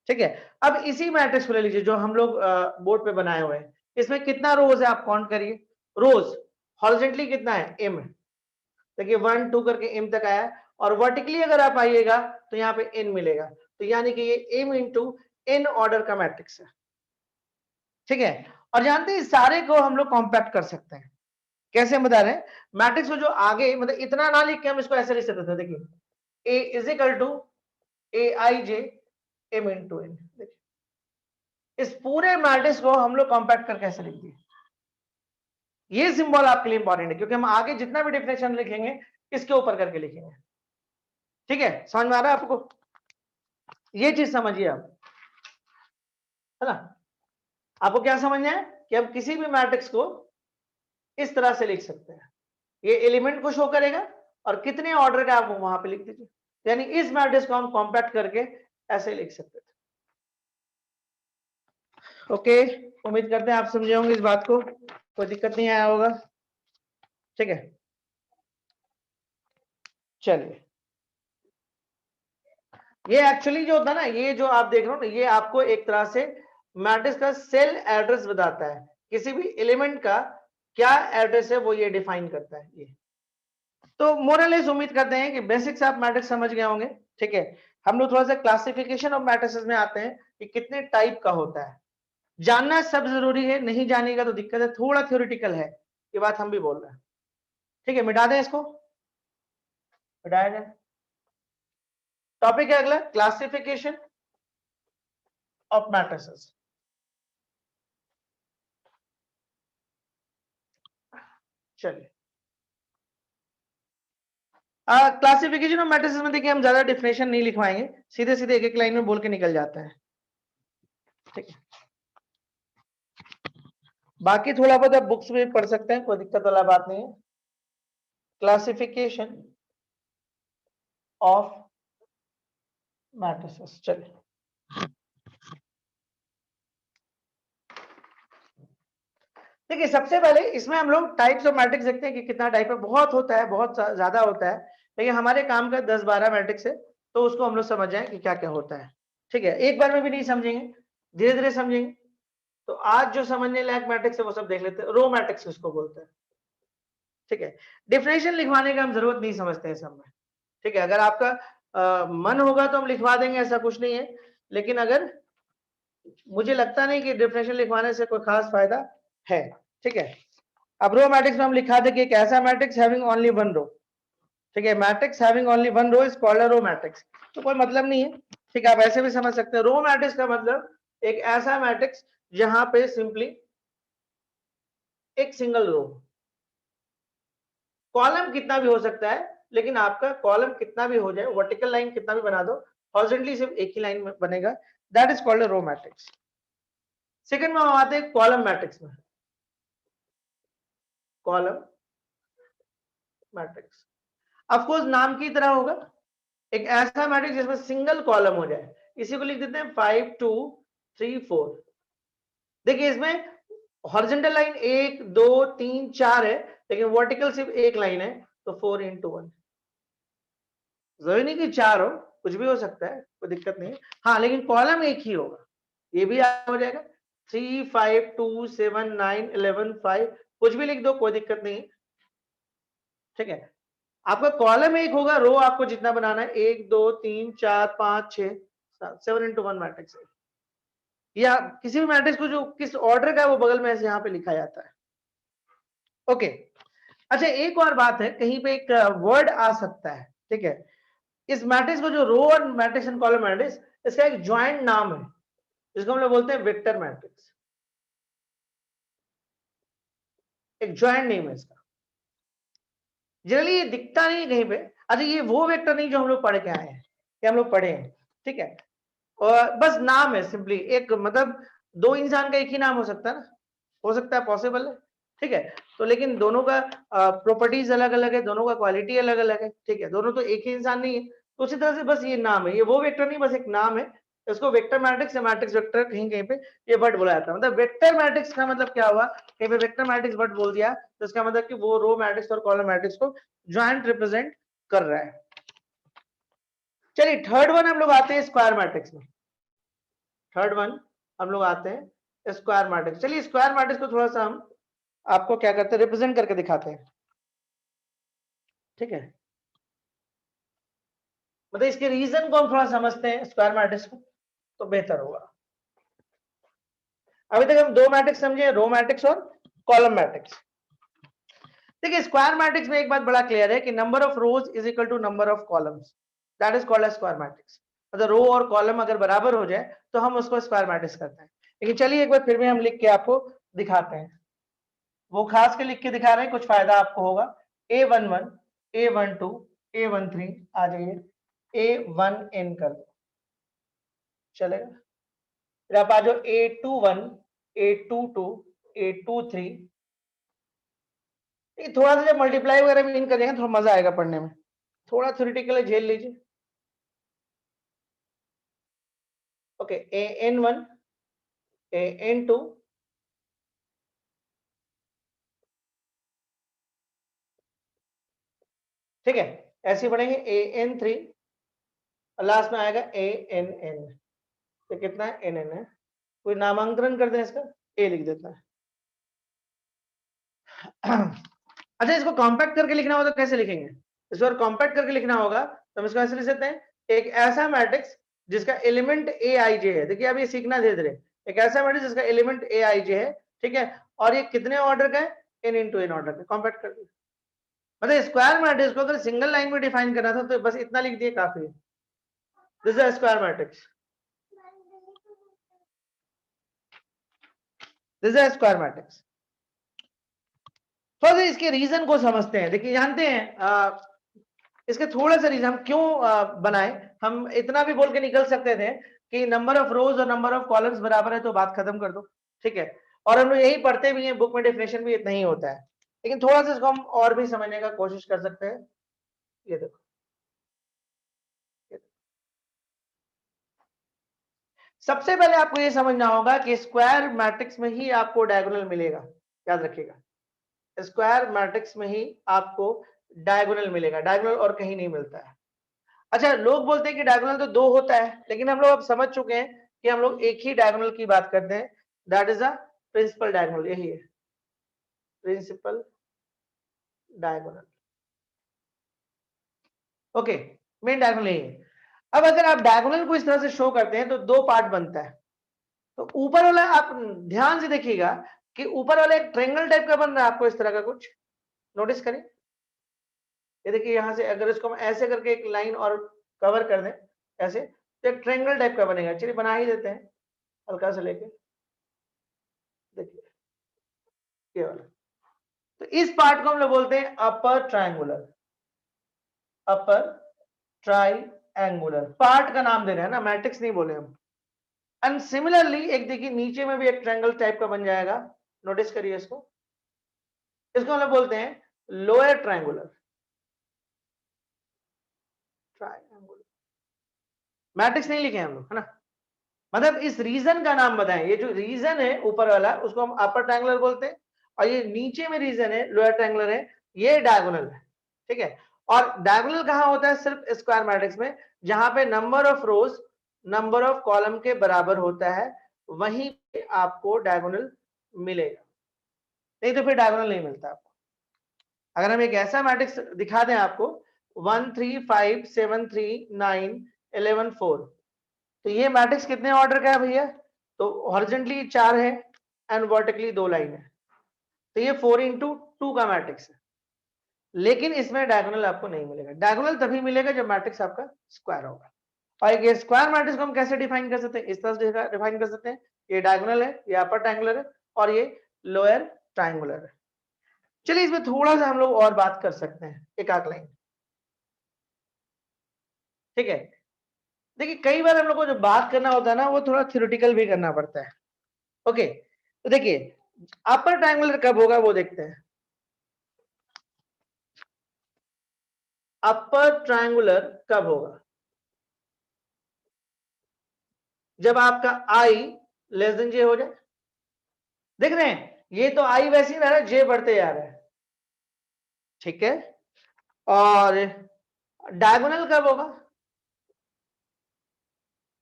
ठीक है। अब इसी मैट्रिक्स को ले लीजिए जो हम लोग बोर्ड पे बनाए हुए हैं, इसमें कितना रोज है आप काउंट करिए, रोज हॉरिजॉन्टली कितना है, m, देखिए 1 2 करके m तक आया, और वर्टिकली अगर आप आइएगा तो यहाँ पे n मिलेगा, तो यानी कि ये m इंटू n ऑर्डर का मैट्रिक्स है, ठीक है। और जानते हैं सारे को हम लोग कॉम्पैक्ट कर सकते हैं, कैसे हम बता रहे हैं, मैट्रिक्स को जो आगे मतलब इतना ना लिख के हम इसको ऐसे लिख सकते थे, देखिए a is equal to aij m into n, इस पूरे मैट्रिक्स को हम लोग कॉम्पैक्ट करके ऐसे लिख दिए। ये सिंबल आपके लिए इंपॉर्टेंट है क्योंकि हम आगे जितना भी डिफिनेशन लिखेंगे इसके ऊपर करके लिखेंगे, ठीक है। समझ में आ रहा है आपको, ये चीज समझिए आप, है ना। आपको क्या समझना है कि हम किसी भी मैट्रिक्स को इस तरह से लिख सकते हैं, ये एलिमेंट को शो करेगा और कितने ऑर्डर का आप वहां पे लिख दीजिए, यानी इस मैट्रिक्स को हम कॉम्पैक्ट करके ऐसे लिख सकते थे। ओके, उम्मीद करते हैं आप समझे होंगे इस बात को, कोई दिक्कत नहीं आया होगा, ठीक है। चलिए, ये एक्चुअली जो होता है ना, ये जो आप देख रहे हो ना, ये आपको एक तरह से मैट्रिक्स का सेल एड्रेस बताता है, किसी भी एलिमेंट का क्या एड्रेस है वो ये डिफाइन करता है ये। तो मोरलेस उम्मीद करते हैं कि बेसिक्स आप मैट्रिक्स समझ गए होंगे, ठीक है। हम लोग थोड़ा सा क्लासिफिकेशन ऑफ मैट्रिसेस में आते हैं कि कितने टाइप का होता है, जानना सब जरूरी है, नहीं जानेगा तो दिक्कत है, थोड़ा थ्योरेटिकल है, ये बात हम भी बोल रहे हैं, ठीक है। मिटा दें इसको, मिटाया जाए। टॉपिक है अगला, क्लासिफिकेशन ऑफ मैट्रिसेस। चलिए, क्लासिफिकेशन ऑफ मैट्रिसेस में देखिए हम ज्यादा डिफिनेशन नहीं लिखवाएंगे, सीधे सीधे एक एक लाइन में बोल के निकल जाते हैं, ठीक है। बाकी थोड़ा बहुत आप बुक्स में पढ़ सकते हैं, कोई दिक्कत वाला बात नहीं है। क्लासिफिकेशन ऑफ मैट्रिसेस, चलिए। देखिए सबसे पहले इसमें हम लोग टाइप्स ऑफ मैट्रिक्स देखते हैं कि कितना टाइप है, बहुत होता है, बहुत ज्यादा होता है, लेकिन हमारे काम का 10-12 मैट्रिक्स है, तो उसको हम लोग समझ जाए कि क्या क्या होता है। ठीक है, एक बार में भी नहीं समझेंगे, धीरे धीरे समझेंगे। तो आज जो समझने लायक मैट्रिक्स है वो सब देख लेते हैं। रो मैट्रिक्स किसको बोलते हैं। ठीक है, डिफरेंशियल लिखवाने का हम जरूरत नहीं समझते हैं सब में। ठीक है, अगर आपका मन होगा तो हम लिखवा देंगे, ऐसा कुछ नहीं है, लेकिन अगर मुझे लगता नहीं कि डिफरेंशियल लिखवाने से कोई खास फायदा है। ठीक है, अब रो मैट्रिक्स में हम लिखा दे कि एक ऐसा matrix having only one row. ठीक है, matrix having only one row is called a row matrix. तो कोई मतलब नहीं है। ठीक है, आप ऐसे भी समझ सकते हैं। रो मैट्रिक्स का मतलब एक ऐसा मैट्रिक्स जहां पे सिंपली एक सिंगल रो, कॉलम कितना भी हो सकता है, लेकिन आपका कॉलम कितना भी हो जाए, वर्टिकल लाइन कितना भी बना दो, हॉरिजॉन्टली सिर्फ एक ही लाइन में बनेगा, that is called a row matrix. Second में हम आते हैं कॉलम मैट्रिक्स में। कॉलम मैट्रिक्स ऑफ कोर्स नाम की तरह होगा, एक ऐसा मैट्रिक्स जिसमें सिंगल कॉलम हो जाए। इसी को लिख देते हैं 5 2 3 4। देखिए इसमें हॉरिजॉन्टल लाइन 1 2 3 4 है, लेकिन वर्टिकल सिर्फ एक लाइन है, तो 4 into 1। जरूरी नहीं कि 4 हो, कुछ भी हो सकता है, कोई दिक्कत नहीं है। हाँ, लेकिन कॉलम एक ही होगा, ये भी हो जाएगा। 3 5 2 7 9 11 5, कुछ भी लिख दो, कोई दिक्कत नहीं है। ठीक है, आपका कॉलम एक होगा, रो आपको जितना बनाना है 1 2 3 4 5 6 7, 7 into 1 मैट्रिक्स है। या किसी भी मैट्रिक्स को जो किस ऑर्डर का है वो बगल में ऐसे यहाँ पे लिखा जाता है। ओके, अच्छा एक और बात है, कहीं पे एक वर्ड आ सकता है। ठीक है, इस मैट्रिक्स को जो रो और मैट्रिक्स एंड कॉलम मैट्रिक्स, इसका एक ज्वाइंट नाम है, जिसको हम लोग बोलते हैं वेक्टर मैट्रिक्स। एक ज्वाइंट नेम है इसका, जनरली ये दिखता नहीं कहीं पे। अच्छा, ये वो वेक्टर नहीं जो हम लोग पढ़ के आए हैं, ये हम लोग पढ़े हैं। ठीक है, और बस नाम है सिंपली, एक मतलब दो इंसान का एक ही नाम हो सकता है ना, हो सकता है, पॉसिबल है। ठीक है, तो लेकिन दोनों का प्रॉपर्टीज अलग अलग है, दोनों का क्वालिटी अलग अलग है। ठीक है, दोनों तो एक ही इंसान नहीं है, तो उसी तरह से बस ये नाम है, ये वो वेक्टर नहीं, बस एक नाम है। इसको वेक्टर मैट्रिक्स या मैट्रिक्स वेक्टर कहीं कहीं पे ये वर्ड बोला जाता है। मतलब वेक्टर मैट्रिक्स का मतलब क्या हुआ, कहीं पे वेक्टर मैट्रिक्स वर्ड बोल दिया तो इसका मतलब कि वो रो मैट्रिक्स और कॉलम मैट्रिक्स को ज्वाइंट रिप्रेजेंट कर रहा है। चलिए थर्ड वन हम लोग आते हैं स्क्वायर मैट्रिक्स में। थर्ड वन हम लोग आते हैं स्क्वायर मैट्रिक्स। चलिए स्क्वायर मैट्रिक्स को थोड़ा सा हम आपको क्या करते हैं, रिप्रेजेंट करके दिखाते हैं। ठीक है, मतलब इसके रीजन को हम थोड़ा समझते हैं स्क्वायर मैट्रिक्स को, तो बेहतर होगा। अभी तक हम दो मैट्रिक्स समझे, रो मैट्रिक्स और कॉलम मैट्रिक्स। देखिए स्क्वायर मैट्रिक्स में एक बात बड़ा क्लियर है कि number of rows is equal to number of columns, that is called square matrix. मतलब रो और कॉलम अगर बराबर हो जाए तो हम उसको स्क्वायर मैट्रिक्स करते हैं। लेकिन चलिए एक बार फिर भी हम लिख के आपको दिखाते हैं, वो खास के लिख के दिखा रहे हैं, कुछ फायदा आपको होगा। A11 A12 A13 आ जाइए, A1n कर दो, चलेगा। फिर आप आ जाओ A21 A22 A23। थोड़ा सा जब मल्टीप्लाई वगैरह भी इन करेंगे थोड़ा मजा आएगा पढ़ने में, थोड़ा थ्योरेटिकली झेल लीजिए। ओके, AN1 AN2 ठीक है, ऐसे ही पढ़ेंगे AN3 और लास्ट में आएगा ANN। तो कितना है, NN है। कोई नामांकन कर दें इसका, A लिख देता है। अच्छा, इसको कॉम्पैक्ट करके लिखना होगा तो कैसे लिखेंगे, इसको अगर कॉम्पैक्ट करके लिखना होगा तो हम इसको ऐसे लिख सकते हैं, एक ऐसा मैट्रिक्स जिसका एलिमेंट ए आई जे है। देखिए अब ये सीखना धीरे धीरे, एक ऐसा मैट्रिक्स जिसका एलिमेंट ए आई जे है। ठीक है, और ये कितने ऑर्डर का है, n इंटू एन ऑर्डर का, कॉम्पैक्ट कर दिया। मतलब स्क्वायर मैट्रिक्स को अगर सिंगल लाइन में डिफाइन करना था तो बस इतना लिख दिए, काफी है। This is square matrix, this is square matrix. थोड़ा सा इसके रीजन को समझते हैं। देखिए जानते हैं इसके थोड़ा सा रीजन हम क्यों बनाए। हम इतना भी बोल के निकल सकते थे कि नंबर ऑफ रोज और नंबर ऑफ कॉलम्स बराबर है तो बात खत्म कर दो। ठीक है, और हम लोग यही पढ़ते भी हैं, बुक में डेफिनेशन भी इतना ही होता है, लेकिन थोड़ा सा इसको हम और भी समझने का कोशिश कर सकते हैं। ये देखो, सबसे पहले आपको ये समझना होगा कि स्क्वायर मैट्रिक्स में ही आपको डायगोनल मिलेगा, याद रखिएगा। स्क्वायर मैट्रिक्स में ही आपको डायगोनल मिलेगा, डायगोनल और कहीं नहीं मिलता है। अच्छा, लोग बोलते हैं कि डायगोनल तो दो होता है, लेकिन हम लोग अब समझ चुके हैं कि हम लोग एक ही डायगोनल की बात करते हैं, that is a principal diagonal. यही है principal diagonal. Okay, main diagonal यही है। अब अगर आप डायगोनल को इस तरह से शो करते हैं तो दो पार्ट बनता है। तो ऊपर वाला आप ध्यान से देखिएगा कि ऊपर वाला एक ट्रायंगल टाइप का बन रहा है आपको, इस तरह का कुछ नोटिस करें। ये देखिए, यहां से अगर इसको हम ऐसे करके एक लाइन और कवर कर दें ऐसे, तो एक ट्रायंगल टाइप का बनेगा। चलिए बना ही देते हैं, हल्का सा लेके, देखिए ये वाला। तो इस पार्ट को हम लोग बोलते हैं upper triangular, upper triangular part का नाम दे रहे हैं ना, मैट्रिक्स नहीं बोले हम। एंड सिमिलरली एक देखिए नीचे में भी एक ट्रायंगल टाइप का बन जाएगा, नोटिस करिए इसको। इसको हम लोग बोलते हैं लोअर ट्रायंगुलर, ट्रायंगुलर मैट्रिक्स नहीं लिखे हम लोग, है ना। मतलब इस रीजन का नाम बताएं। ये जो रीजन है ऊपर वाला उसको हम अपर ट्रायंगुलर बोलते हैं, और ये नीचे में रीजन है लोअर ट्रायंगुलर है, ये डायगोनल है। ठीक है, और डायगोनल कहां होता है? सिर्फ स्क्वायर मैट्रिक्स में, जहां पे number of rose number of column के बराबर होता है, वहीं पे आपको डायगोनल मिलेगा, नहीं तो फिर डायगोनल नहीं मिलता आपको। अगर हम एक ऐसा मैट्रिक्स दिखा दें आपको 1 3 5 7 3 9 11 4, तो ये मैट्रिक्स कितने ऑर्डर का है भैया? तो हॉरिजॉन्टली 4 है एंड वर्टिकली 2 लाइन है, तो ये 4 इंटू 2 का मैट्रिक्स है। लेकिन इसमें डायगोनल आपको नहीं मिलेगा। डायगोनल तभी मिलेगा जब मैट्रिक्स आपका स्क्वायर होगा। और ये स्क्वायर मैट्रिक्स को हम कैसे डिफाइन कर सकते हैं? इस तरह से डिफाइन कर सकते हैं, ये डायगोनल है, ये अपर ट्रायंगुलर है, और ये लोअर ट्रायंगुलर है। चलिए इसमें थोड़ा सा हम लोग और बात कर सकते हैं, एक आध लाइन। ठीक है, देखिए कई बार हम लोग को जो बात करना होता है ना, वो थोड़ा थ्योरेटिकल भी करना पड़ता है। ओके, तो देखिए अपर ट्रायंगुलर कब होगा वो देखते हैं। अपर ट्रायंगुलर कब होगा? जब आपका आई लेस देन जे हो जाए। देख रहे हैं, ये तो आई वैसे ही रह रहा है, जे बढ़ते जा रहा है। ठीक है, और डायगोनल कब होगा?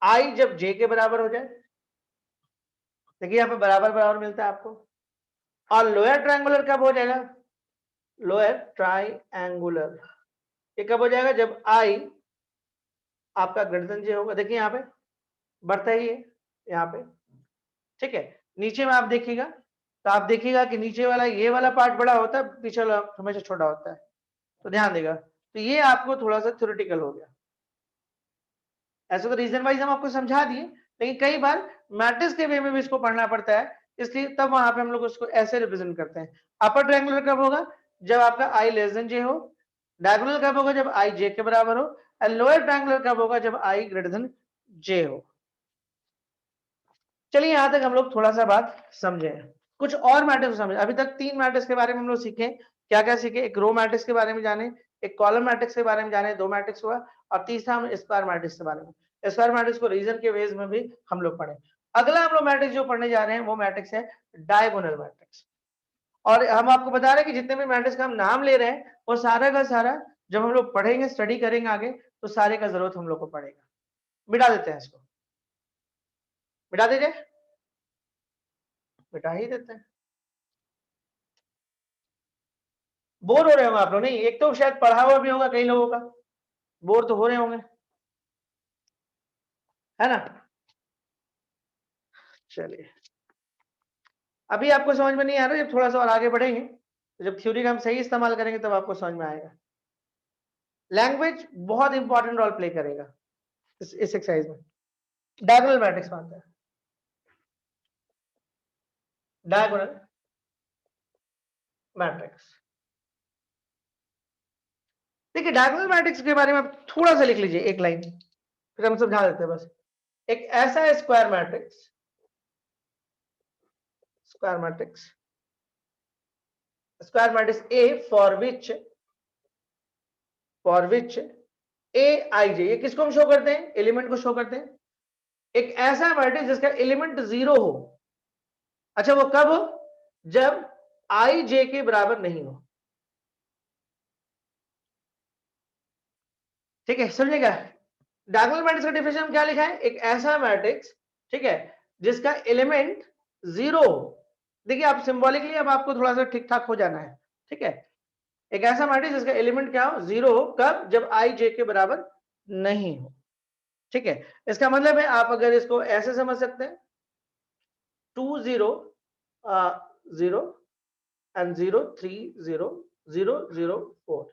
आई जब जे के बराबर हो जाए। देखिए यहां पे बराबर बराबर मिलता है आपको। और लोअर ट्रायंगुलर कब हो जाएगा? लोअर ट्रायंगुलर ये कब हो जाएगा? जब आई आपका ग्रेटर देन जे होगा। देखिए यहाँ पे बढ़ता ही है यहाँ पे। ठीक है, नीचे में आप देखिएगा, तो आप देखिएगा कि नीचे वाला ये वाला पार्ट बड़ा होता है, पीछे वाला हमेशा छोटा होता है, तो ध्यान देगा। तो ये आपको थोड़ा सा थ्योरेटिकल हो गया। ऐसे तो रीजन वाइज हम आपको समझा दिए, लेकिन कई बार मैट्रिक्स के वे में भी इसको पढ़ना पड़ता है, इसलिए तब वहां पे हम लोग उसको ऐसे रिप्रेजेंट करते हैं। अपर ट्रायंगुलर कब होगा? जब आपका आई लेस देन जे हो। डायगोनल कब होगा? जब आई जे के बराबर हो। एंड लोअर ट्रायंगुलर कब होगा? जब आई ग्रेटर देन जे हो। चलिए यहां तक हम लोग थोड़ा सा बात समझे, कुछ और मैट्रिक्स समझे। अभी तक 3 मैट्रिक्स के बारे में हम लोग सीखे। क्या क्या सीखे? एक रो मैट्रिक्स के बारे में जाने, एक कॉलम मैट्रिक्स के बारे में जाने, 2 मैट्रिक्स हुआ, और तीसरा हम स्क्वायर मैट्रिक्स के बारे में। स्क्वायर मैट्रिक्स को रीजन के वेज में भी हम लोग पढ़े। अगला हम लोग मैट्रिक्स जो पढ़ने जा रहे हैं वो मैट्रिक्स है डायगोनल मैट्रिक्स। और हम आपको बता रहे हैं कि जितने भी मैट्रिक्स का हम नाम ले रहे हैं वो सारा का सारा जब हम लोग पढ़ेंगे, स्टडी करेंगे आगे, तो सारे का जरूरत हम लोग को पड़ेगा। मिटा देते हैं इसको, मिटा दीजिए, मिटा ही देते हैं। बोर हो रहे होंगे आप लोग, नहीं? एक तो शायद पढ़ा हुआ भी होगा कई लोगों का, बोर तो हो रहे होंगे, है ना। चलिए, अभी आपको समझ में नहीं आ रहा, जब थोड़ा सा और आगे बढ़ेंगे, तो जब थ्योरी का हम सही इस्तेमाल करेंगे तब आपको समझ में आएगा। लैंग्वेज बहुत इंपॉर्टेंट रोल प्ले करेगा इस एक्सरसाइज में। डायगोनल मैट्रिक्स मानते हैं, डायगोनल मैट्रिक्स। देखिए डायगोनल मैट्रिक्स के बारे में आप थोड़ा सा लिख लीजिए, एक लाइन, फिर हम समझा देते हैं बस। एक ऐसा square matrix, square matrix, square matrix A for which A I J, ये किसको हम शो करते हैं? एलिमेंट को शो करते हैं। एक ऐसा मैट्रिक्स जिसका एलिमेंट 0 हो। अच्छा, वो कब हो? जब आई जे के बराबर नहीं हो। ठीक है, समझेगा। डायगोनल मैट्रिक्स का डेफिनेशन हम क्या लिखा है, एक ऐसा मैट्रिक्स, ठीक है, जिसका एलिमेंट 0 हो। देखिए आप सिंबॉलिकली अब आपको थोड़ा सा ठीक ठाक हो जाना है, ठीक है। एक ऐसा मैट्रिक्स जिसका एलिमेंट क्या हो, 0 हो, कब, जब i j के बराबर नहीं हो, ठीक है। इसका मतलब है आप अगर इसको ऐसे समझ सकते हैं, 2 0 0 and 0 3 0 0 0 4,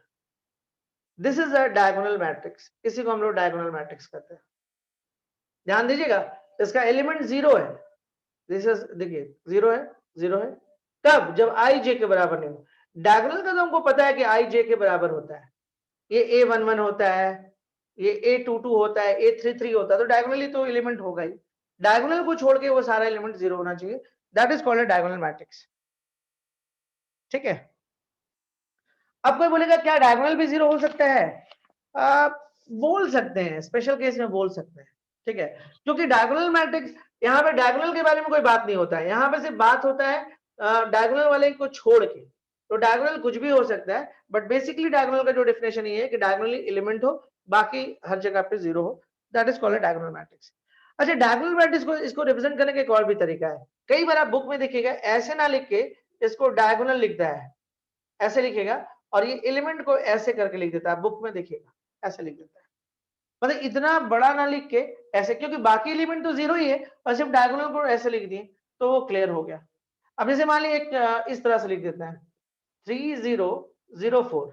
this is a diagonal matrix. इसी को हम लोग डायगोनल मैट्रिक्स कहते हैं। ध्यान दीजिएगा, इसका एलिमेंट 0 है, दिस इज, देखिए 0 है, 0 है, तब जब i j के बराबर नहीं हो। डायगोनल का तो हमको पता है कि i j के बराबर होता है, ये a11 होता है, ये a22 होता है, a33 होता है, तो डायगोनली तो एलिमेंट होगा ही। डायगोनल को छोड़ के वो सारा एलिमेंट 0 होना चाहिए, that is called a diagonal matrix, ठीक है। अब कोई बोलेगा क्या डायगोनल भी 0 हो सकता है? आप बोल सकते हैं, स्पेशल केस में बोल सकते हैं, ठीक है, क्योंकि डायगोनल मैट्रिक्स, यहाँ पे डायगोनल के बारे में कोई बात नहीं होता है, यहाँ पे सिर्फ बात होता है डायगोनल वाले को छोड़ के। तो डायगोनल कुछ भी हो सकता है, बट बेसिकली डायगोनल का जो डेफिनेशन ये है कि डायगोनली एलिमेंट हो, बाकी हर जगह पे 0 हो, that is called diagonal matrix. अच्छा, डायगोनल मैट्रिक्स को, इसको रिप्रेजेंट करने का एक और भी तरीका है। कई बार आप बुक में देखिएगा ऐसे ना लिख के इसको डायगोनल लिखता है, ऐसे लिखेगा, और ये एलिमेंट को ऐसे करके लिख देता है, बुक में देखिएगा ऐसे लिख देता है, मतलब इतना बड़ा ना लिख के ऐसे, क्योंकि बाकी एलिमेंट तो 0 ही है, और सिर्फ डायगोनल को ऐसे लिख दिए तो वो क्लियर हो गया। अब जैसे मान लीजिए एक इस तरह से लिख देते हैं 3004,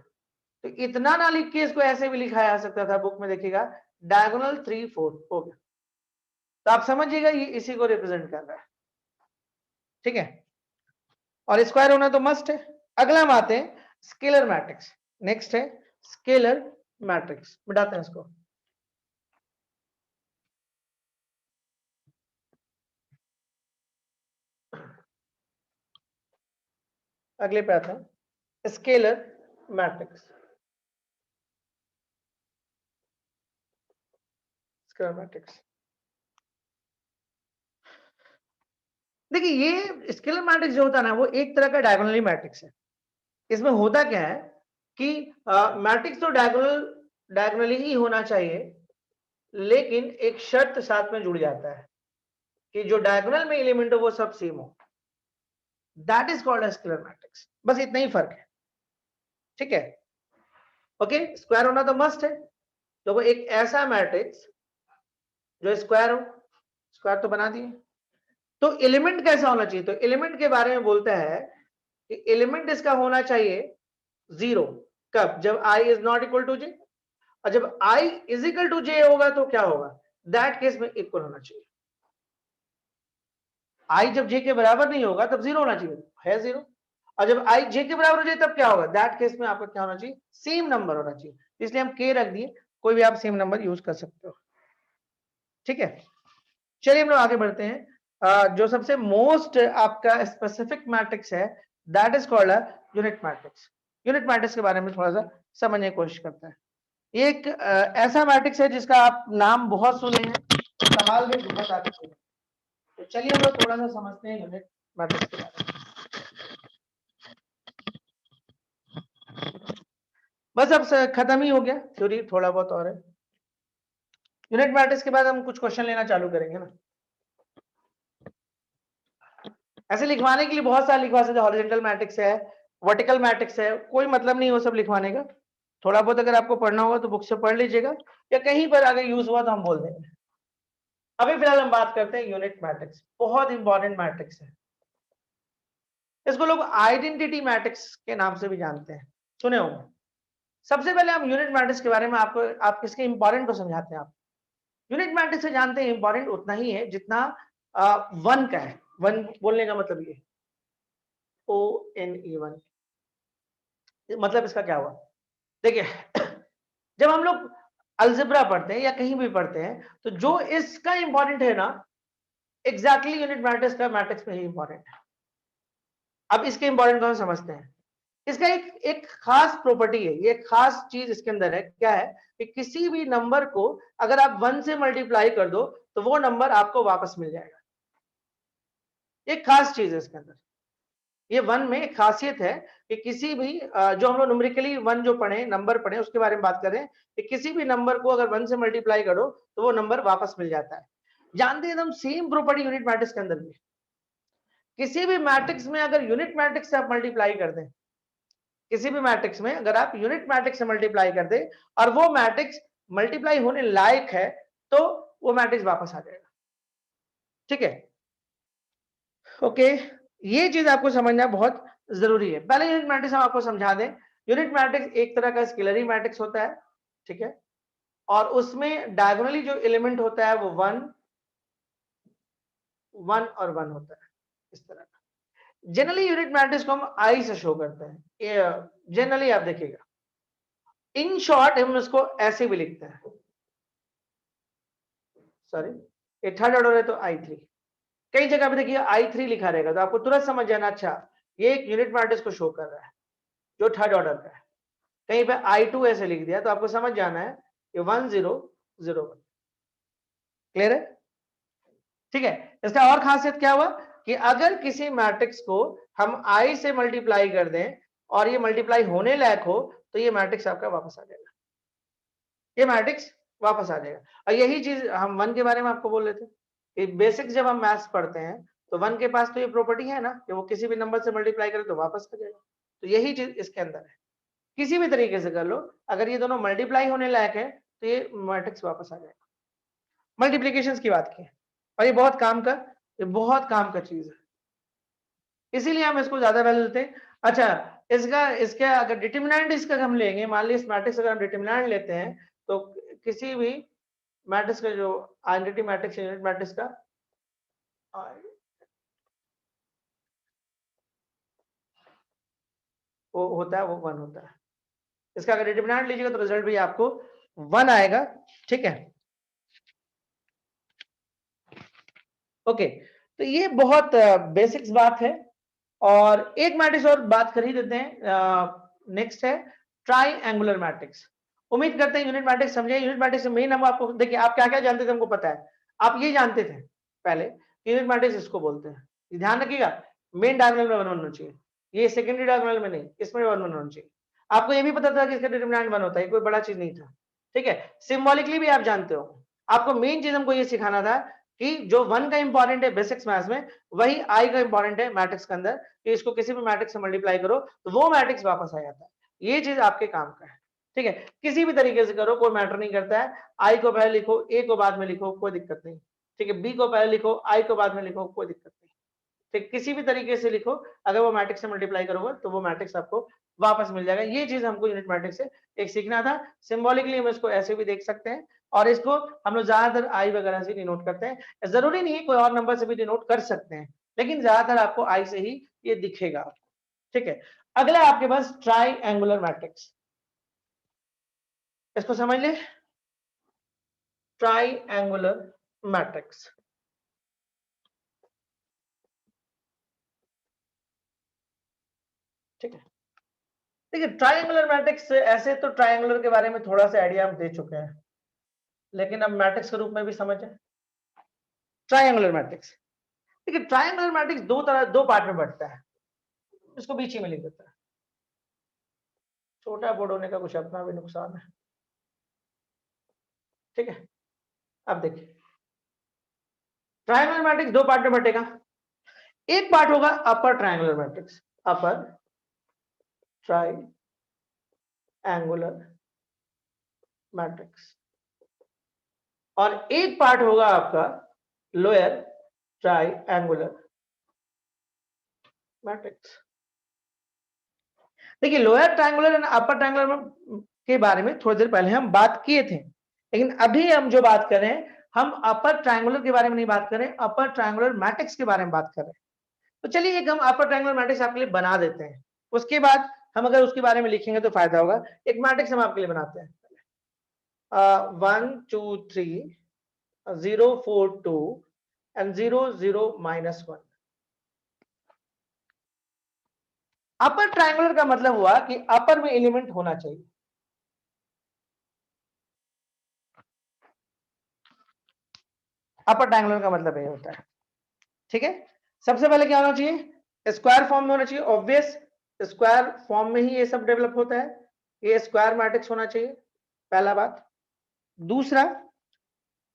तो इतना ना लिख के इसको ऐसे भी लिखा जा सकता था, बुक में देखिएगा डायगोनल 34 हो गया। तो आप समझिएगा ये इसी को रिप्रेजेंट कर रहा है, ठीक है, और स्क्वायर होना तो मस्ट है। अगला हम आते हैं स्केलर मैट्रिक्स, नेक्स्ट है स्केलर मैट्रिक्स, मिटाते हैं इसको। अगले पे आता है स्केलर मैट्रिक्स। स्केलर मैट्रिक्स, देखिए ये स्केलर मैट्रिक्स जो होता है ना, वो एक तरह का डायगोनली मैट्रिक्स है। इसमें होता क्या है कि मैट्रिक्स तो डायगोनली ही होना चाहिए, लेकिन एक शर्त साथ में जुड़ जाता है कि जो डायगोनल में एलिमेंट हो वो सब सेम हो, that is called scalar matrix. बस इतना ही फर्क है, ठीक है। ओके, स्क्वायर होना तो मस्ट है, तो वो एक ऐसा मैट्रिक्स जो स्क्वायर हो, स्क्वायर तो बना दिए। तो एलिमेंट कैसा होना चाहिए, तो एलिमेंट के बारे में बोलता है कि एलिमेंट इसका होना चाहिए 0, कब, जब i is not equal to J, और जब i is equal to J होगा तो क्या होगा, दैट केस में इक्वल होना चाहिए। i जब j के बराबर नहीं होगा तब 0 होना चाहिए, है 0, और जब i j के बराबर हो जाए तब क्या होगा, दैट केस में आपका क्या होना चाहिए, सेम नंबर होना चाहिए, इसलिए हम k रख दिए, कोई भी आप सेम नंबर यूज कर सकते हो, ठीक है। चलिए हम लोग आगे बढ़ते हैं। जो सबसे मोस्ट आपका स्पेसिफिक मैट्रिक्स है, that is called unit matrix. Unit matrix के बारे में थोड़ा सा समझने की कोशिश करते हैं। ये एक ऐसा मैट्रिक्स है जिसका आप नाम बहुत सुने हैं, सवाल भी बहुत आते हैं। तो चलिए हम लोग थोड़ा सा समझते हैं यूनिट मैट्रिक्स के बारे में। बस अब खत्म ही हो गया थ्योरी, थोड़ा बहुत और है। यूनिट मैट्रिक्स के बाद हम कुछ क्वेश्चन लेना चालू करेंगे ना। ऐसे लिखवाने के लिए बहुत सारे लिखवा सकते हैं, हॉरिजॉन्टल मैट्रिक्स है, वर्टिकल मैट्रिक्स है, कोई मतलब नहीं वो सब लिखवाने का। थोड़ा बहुत अगर आपको पढ़ना होगा तो बुक से पढ़ लीजिएगा, या कहीं पर अगर यूज हुआ तो हम बोल देंगे। अभी फिलहाल हम बात करते हैं यूनिट मैट्रिक्स, बहुत इंपॉर्टेंट मैट्रिक्स है। इसको लोग आइडेंटिटी मैट्रिक्स के नाम से भी जानते हैं, सुने होंगे। सबसे पहले हम यूनिट मैट्रिक्स के बारे में आपको, आप इसके इंपॉर्टेंट को समझाते हैं। आप यूनिट मैट्रिक्स से जानते हैं इंपॉर्टेंट उतना ही है जितना वन का है। वन बोलने का मतलब ये ONE1, मतलब इसका क्या हुआ, देखिए जब हम लोग अलजेब्रा पढ़ते हैं या कहीं भी पढ़ते हैं, तो जो इसका इंपॉर्टेंट है ना, एग्जैक्टली यूनिट मैट्रिक्स का मैट्रिक्स में ही इंपॉर्टेंट है। अब इसके इंपॉर्टेंट को हम समझते हैं। इसका एक एक खास प्रॉपर्टी है, ये खास चीज इसके अंदर है, क्या है कि किसी भी नंबर को अगर आप 1 से मल्टीप्लाई कर दो तो वो नंबर आपको वापस मिल जाएगा। एक खास चीज है इसके अंदर, ये वन में एक खासियत है कि किसी भी जो हम लोग न्यूमेरिकली वन जो पढ़े, नंबर पढ़े, उसके बारे में बात कर रहे हैं कि किसी भी नंबर को अगर वन से मल्टीप्लाई करो तो वो नंबर वापस मिल जाता है। जानते हैं एकदम सेम प्रॉपर्टी यूनिट मैट्रिक्स के अंदर भी। किसी भी मैट्रिक्स में अगर यूनिट मैट्रिक्स से आप मल्टीप्लाई कर दें, किसी भी मैट्रिक्स में अगर आप यूनिट मैट्रिक्स से मल्टीप्लाई कर दें और वो मैट्रिक्स मल्टीप्लाई होने लायक है तो वो मैट्रिक्स वापस आ जाएगा। ठीक है, ओके, ये चीज आपको समझना बहुत जरूरी है। पहले यूनिट मैट्रिक्स हम आपको समझा दें। यूनिट मैट्रिक्स एक तरह का स्केलरी मैट्रिक्स होता है, ठीक है, और उसमें डायगोनली जो एलिमेंट होता है वो वन, वन और वन होता है, इस तरह का। जनरली यूनिट मैट्रिक्स को हम आई से शो करते हैं, जनरली आप देखिएगा। इन शॉर्ट हम इसको ऐसे भी लिखते हैं, सॉरी ये थर्ड ऑर्डर है तो I3। कई जगह पे देखिए I3 लिखा रहेगा तो आपको तुरंत समझ जाना, अच्छा ये एक यूनिट मैट्रिक्स को शो कर रहा है जो थर्ड ऑर्डर का है। कहीं पे I2 ऐसे लिख दिया तो आपको समझ जाना है ये 1001। क्लियर है? ठीक है, इसका और खासियत क्या हुआ कि अगर किसी मैट्रिक्स को हम I से मल्टीप्लाई कर दें और ये मल्टीप्लाई होने लायक हो तो ये मैट्रिक्स आपका वापस आ जाएगा, ये मैट्रिक्स वापस आ जाएगा। और यही चीज हम वन के बारे में आपको बोल रहे थे कि बेसिक्स जब हम मैथ्स पढ़ते हैं तो वन के पास तो ये प्रॉपर्टी है ना कि वो किसी भी नंबर से मल्टीप्लाई करे तो वापस आ जाएगा। तो यही चीज इसके अंदर है, किसी भी तरीके से कर लो, अगर ये दोनों मल्टीप्लाई होने लायक है तो ये मैट्रिक्स वापस आ जाएगा। मल्टीप्लीकेशन की बात की और ये बहुत काम का चीज है, इसीलिए हम इसको ज्यादा वैल्यू देते हैं। अच्छा, इसका अगर डिटरमिनेंट इसका हम लेंगे, मान लीजिए इस मैट्रिक्स अगर हम डिटरमिनेंट लेते हैं तो किसी भी मैट्रिक्स का जो आइडेंटिटी मैट्रिक्स यूनिट मैट्रिक्स का वो होता है, वो वन होता है। इसका अगर डिटरमिनेंट लीजिएगा तो रिजल्ट भी आपको वन आएगा। ठीक है, ओके, तो ये बहुत बेसिक्स बात है। और एक मैट्रिक्स और बात कर ही देते हैं, नेक्स्ट है ट्राइएंगुलर मैट्रिक्स। उम्मीद करते हैं यूनिट मैट्रिक्स समझे। यूनिट मैट्रिक्स मेन हम आपको देखिए, आप क्या क्या जानते थे हमको पता है। आप ये जानते थे पहले यूनिट मैट्रिक्स इसको बोलते हैं, ध्यान रखिएगा, मेन डायगोनल में वन होना चाहिए, ये सेकेंडरी डायगोनल में नहीं, इसमें वन होना चाहिए। आपको ये भी पता था कि इसका डिटरमिनेंट वन होता है, कोई बड़ा चीज नहीं था। ठीक है, सिंबॉलिकली भी आप जानते हो। आपको मेन चीज हमको ये सिखाना था कि जो वन का इंपॉर्टेंट है बेसिक्स मैथ्स में, वही आई का इंपॉर्टेंट है मैट्रिक्स के अंदर, कि इसको किसी भी मैट्रिक्स से मल्टीप्लाई करो तो वो मैट्रिक्स वापस आ जाता है। ये चीज आपके काम का है। ठीक है, किसी भी तरीके से करो, कोई मैटर नहीं करता है। आई को पहले लिखो, ए को बाद में लिखो, कोई दिक्कत नहीं। ठीक है, बी को पहले लिखो, आई को बाद में लिखो, कोई दिक्कत नहीं। ठीक, किसी भी तरीके से लिखो, अगर वो मैट्रिक्स से मल्टीप्लाई करोगे तो वो मैट्रिक्स आपको वापस मिल जाएगा। ये चीज हमको यूनिट मैट्रिक्स से एक सीखना था। सिंबॉलिकली हम इसको ऐसे भी देख सकते हैं और इसको हम लोग ज्यादातर आई वगैरह से डिनोट करते हैं। जरूरी नहीं है, कोई और नंबर से भी डिनोट कर सकते हैं, लेकिन ज्यादातर आपको आई से ही ये दिखेगा। ठीक है, अगला आपके पास ट्राइएंगुलर मैट्रिक्स, इसको समझ ले, ट्राइएंगुलर मैट्रिक्स। ठीक है, देखिए ट्राइएंगुलर मैट्रिक्स ऐसे तो ट्राइएंगुलर के बारे में थोड़ा सा आइडिया हम दे चुके हैं, लेकिन अब मैट्रिक्स के रूप में भी समझें ट्राइएंगुलर मैट्रिक्स। देखिए ट्राइएंगुलर मैट्रिक्स दो पार्ट में बढ़ता है, इसको बीच ही में लिख देता है। छोटा बोर्ड होने का कुछ अपना भी नुकसान है। ठीक है, अब देखिए ट्राइएंगुलर मैट्रिक्स दो पार्ट में बटेगा। एक पार्ट होगा अपर ट्राइएंगुलर मैट्रिक्स, अपर ट्राइएंगुलर मैट्रिक्स, और एक पार्ट होगा आपका लोअर ट्राइएंगुलर मैट्रिक्स। देखिए lower triangular and upper triangular के बारे में थोड़ी देर पहले हम बात किए थे, लेकिन अभी हम जो बात कर रहे हैं हम अपर ट्रायंगुलर के बारे में नहीं बात कर रहे, अपर ट्रायंगुलर मैट्रिक्स के बारे में बात कर रहे हैं। तो चलिए एक हम अपर ट्रायंगुलर मैट्रिक्स आपके लिए बना देते हैं, उसके बाद हम अगर उसके बारे में लिखेंगे तो फायदा होगा। एक मैट्रिक्स हम आपके लिए बनाते हैं, 1 2 3 0 4 2 एंड 0 0 -1। अपर ट्रायंगुलर का मतलब हुआ कि अपर में एलिमेंट होना चाहिए। अपर ट्रायंगुलर का मतलब ये होता है। ठीक है, सबसे पहले क्या होना चाहिए, स्क्वायर फॉर्म में होना चाहिए, ऑब्वियस स्क्वायर फॉर्म में ही ये सब डेवलप होता है, ये स्क्वायर मैट्रिक्स होना चाहिए, पहला बात। दूसरा,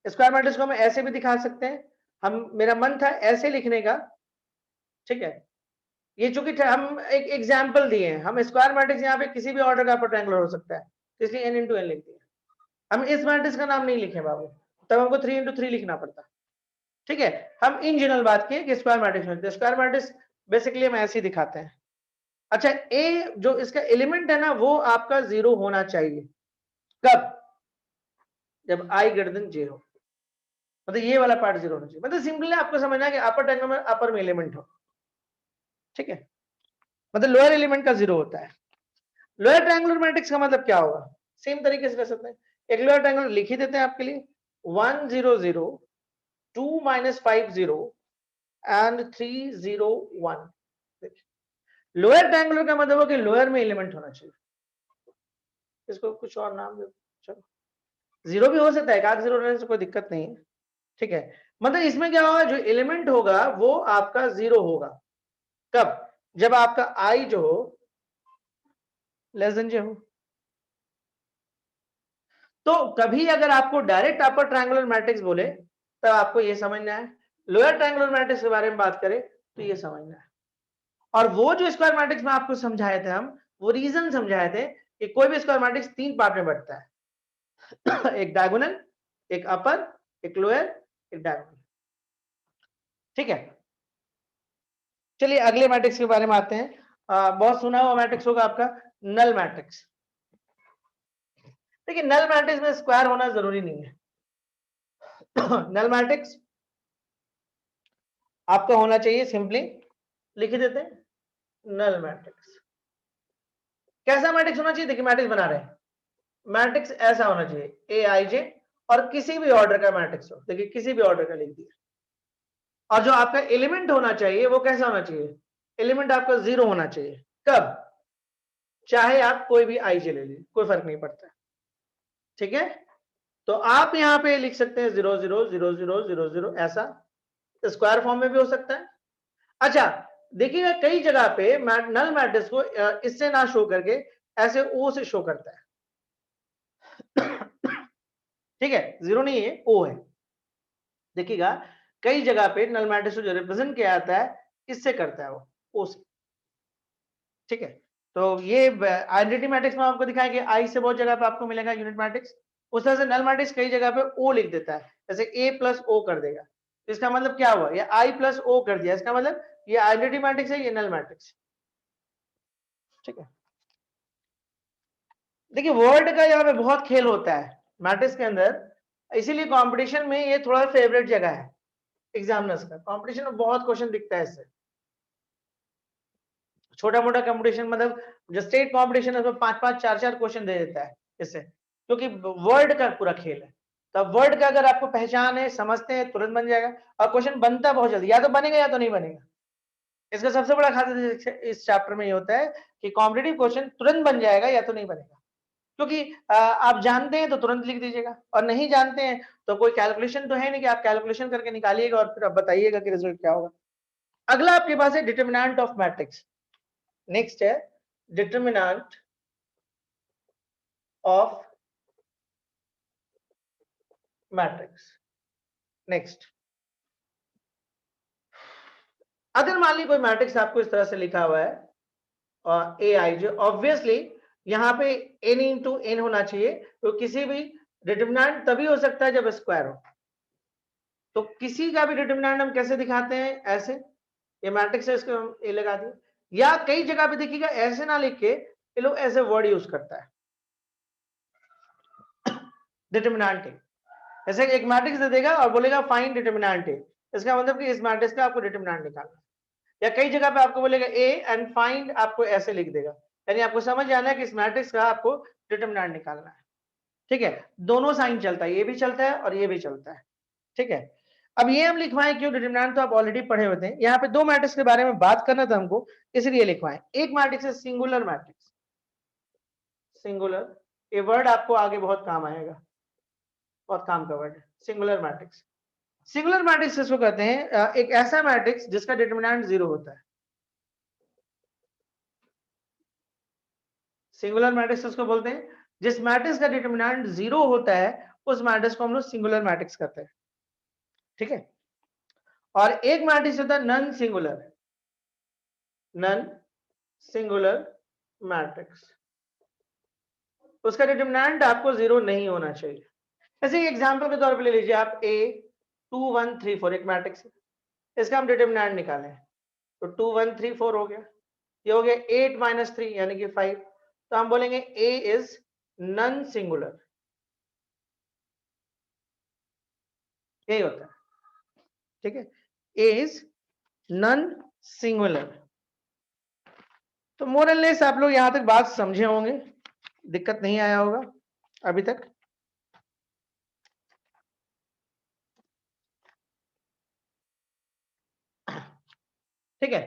स्क्वायर मैट्रिक्स को हम ऐसे भी दिखा सकते हैं, हम मेरा मन था ऐसे लिखने का, ठीक है। ये चूंकि हम एक एग्जांपल दिए हैं, हम स्क्वायर मैट्रिक्स यहाँ पे किसी भी ऑर्डर का अपर ट्रायंगुलर हो सकता है, इसलिए n इंटू एन लिख दिया। हम इस मैट्रिक्स का नाम नहीं लिखे बाबू, तब हमको 3 इंटू 3 लिखना पड़ता, ठीक है। हम इन जनरल बात की कि स्क्वायर मैट्रिक्स में, स्क्वायर मैट्रिक्स बेसिकली हम ऐसे ही दिखाते हैं। अच्छा, ए जो इसका एलिमेंट है ना, वो आपका 0 होना चाहिए, कब? जब i ग्रेटर देन j हो, मतलब ये वाला पार्ट 0 होना चाहिए। मतलब सिंपली आपको समझना है कि अपर ट्रायंगल में अपर में एलिमेंट हो, ठीक है, मतलब लोअर एलिमेंट का 0 होता है। लोअर ट्रायंगुलर मैट्रिक्स का मतलब क्या होगा? सेम तरीके से कर सकते हैं, एक लोअर ट्रायंगुलर लिख ही देते हैं आपके लिए, 1 0 0 2 -5 0 एंड 3 0 1। लोअर ट्रायंगुलर का मतलब हो कि लोअर में एलिमेंट होना चाहिए, इसको कुछ और नाम दो, चलो 0 भी हो सकता है, एक जीरो रहने से कोई दिक्कत नहीं है, ठीक है। मतलब इसमें क्या होगा, जो एलिमेंट होगा वो आपका 0 होगा, कब? जब आपका i जो हो लेस देन j हो। तो कभी अगर आपको डायरेक्ट अपर ट्रायंगुलर मैट्रिक्स बोले तब आपको ये समझना है, लोअर ट्रायंगुलर मैट्रिक्स के बारे में बात करें तो ये समझना है। और वो जो स्क्वायर मैट्रिक्स में आपको समझाए थे हम, वो रीजन समझाए थे कि कोई भी स्क्वायर मैट्रिक्स 3 पार्ट में बढ़ता है एक डायगोनल, एक अपर, एक लोअर, एक डायगोनल, ठीक है। चलिए अगले मैट्रिक्स के बारे में आते हैं। बहुत सुना हुआ मैट्रिक्स होगा आपका नल मैट्रिक्स। देखिए नल मैट्रिक्स में स्क्वायर होना जरूरी नहीं है नल मैट्रिक्स आपका होना चाहिए, सिंपली लिख देते हैं नल मैट्रिक्स। कैसा मैट्रिक्स होना चाहिए? देखिए मैट्रिक्स बना रहे हैं, मैट्रिक्स ऐसा होना चाहिए ए आई जे, और किसी भी ऑर्डर का मैट्रिक्स हो, देखिए किसी भी ऑर्डर का लिख दिया। और जो आपका एलिमेंट होना चाहिए वो कैसा होना चाहिए? एलिमेंट आपका 0 होना चाहिए, कब? चाहे आप कोई भी आई जे ले लीजिए, कोई फर्क नहीं पड़ता, ठीक है। तो आप यहां पे लिख सकते हैं 0 0 0 0 0 0, ऐसा स्क्वायर फॉर्म में भी हो सकता है। अच्छा देखिएगा कई जगह पे नल मैट्रिक्स को इससे ना शो करके ऐसे ओ से शो करता है ठीक है, 0 नहीं है, ओ है। देखिएगा कई जगह पे नल मैट्रिक्स को जो रिप्रेजेंट किया जाता है इससे करता है वो, ओ से, ठीक है। तो ये आइडेंटिटी मैट्रिक्स में आपको दिखाया कि आई से बहुत जगह पे आपको मिलेगा यूनिट मैट्रिक्स, उस तरह से नल मैट्रिक्स कई जगह पे ओ लिख देता है, जैसे ए प्लस ओ कर देगा, तो इसका मतलब क्या हुआ, ये आई प्लस ओ कर दिया, इसका मतलब ये आइडेंटिटी मैट्रिक्स है, ये नल मैट्रिक्स, ठीक है। देखिए वर्ड का यहाँ पे बहुत खेल होता है मैट्रिक्स के अंदर, इसीलिए कंपटीशन में ये थोड़ा फेवरेट जगह है एग्जामिनर्स का, कंपटीशन में बहुत क्वेश्चन दिखता है इससे। छोटा मोटा कंपटीशन मतलब जो स्टेट कंपटीशन है उसमें 5-5 4-4 क्वेश्चन दे देता है इससे, क्योंकि वर्ड का पूरा खेल है। तो वर्ड का अगर आपको पहचान है, समझते हैं, तुरंत बन जाएगा, और क्वेश्चन बनता है बहुत जल्दी, या तो बनेगा या तो नहीं बनेगा। इसका सबसे बड़ा खासियत इस चैप्टर में ये होता है कि कॉम्पिटिटिव क्वेश्चन तुरंत बन जाएगा या तो नहीं बनेगा, क्योंकि आप जानते हैं तो तुरंत लिख दीजिएगा, और नहीं जानते हैं तो कोई कैलकुलेशन तो है नहीं कि आप कैलकुलेशन करके निकालिएगा और फिर आप बताइएगा कि रिजल्ट क्या होगा। अगला आपके पास है डिटरमिनेंट ऑफ मैट्रिक्स। नेक्स्ट है डिटरमिनेंट ऑफ मैट्रिक्स। नेक्स्ट, अगर मान ली कोई मैट्रिक्स आपको इस तरह से लिखा हुआ है और ए आई जो, ऑब्वियसली यहाँ पे n इंटू एन होना चाहिए, तो किसी भी डिटरमिनेंट तभी हो सकता है जब स्क्वायर हो। तो किसी का भी डिटरमिनेंट हम कैसे दिखाते हैं? ऐसे, ये मैट्रिक्स है, इसको हम ए लगा दिए, या कई जगह पे देखिएगा ऐसे ना लिख के ये लोग ऐसे वर्ड यूज करता है डिटरमिनेंट ए, जैसे एक मैट्रिक्स दे देगा और बोलेगा फाइंड डिटरमिनेंट ए, इसका मतलब कि इस मैट्रिक्स का आपको डिटरमिनेंट निकालना है। या कई जगह पे आपको बोलेगा ए एंड फाइंड, आपको ऐसे लिख देगा, यानी आपको समझ आना है कि इस मैट्रिक्स का आपको डिटरमिनेंट निकालना है, ठीक है। दोनों साइन चलता है, ये भी चलता है और ये भी चलता है, ठीक है। अब ये हम लिखवाएं क्यों? डिटरमिनेंट तो आप ऑलरेडी पढ़े होते हैं, यहाँ पे दो मैट्रिक्स के बारे में बात करना था हमको, इसलिए लिखवाएं। एक मैट्रिक्स है सिंगुलर मैट्रिक्स, सिंगुलर, ये वर्ड आपको आगे बहुत काम आएगा, बहुत काम का वर्ड है सिंगुलर मैट्रिक्स। सिंगुलर मैट्रिक्स किसको कहते हैं? एक ऐसा मैट्रिक्स जिसका डिटरमिनेंट 0 होता है, सिंगुलर मैट्रिक्स उसको बोलते हैं जिस मैट्रिक्स का डिटरमिनेंट 0 होता है, उस मैट्रिक्स को हम लोग सिंगुलर मैट्रिक्स कहते हैं। ठीक है, और एक मैट्रिक्स होता है नॉन सिंगुलर मैट्रिक्स, उसका डिटरमिनेंट आपको 0 नहीं होना चाहिए। ऐसे एग्जांपल के तौर पे ले लीजिए आप A 2 1 3 4 एक मैट्रिक्स है, इसका हम डिटरमिनेंट निकालें तो 2 1 3 4 हो गया, ये हो गया 8 माइनस 3 यानी कि 5, तो हम बोलेंगे A इज नॉन सिंगुलर, यही होता है। ठीक है, A इज नॉन सिंगुलर। तो मोर एंड लेस आप लोग यहां तक बात समझे होंगे, दिक्कत नहीं आया होगा अभी तक। ठीक है,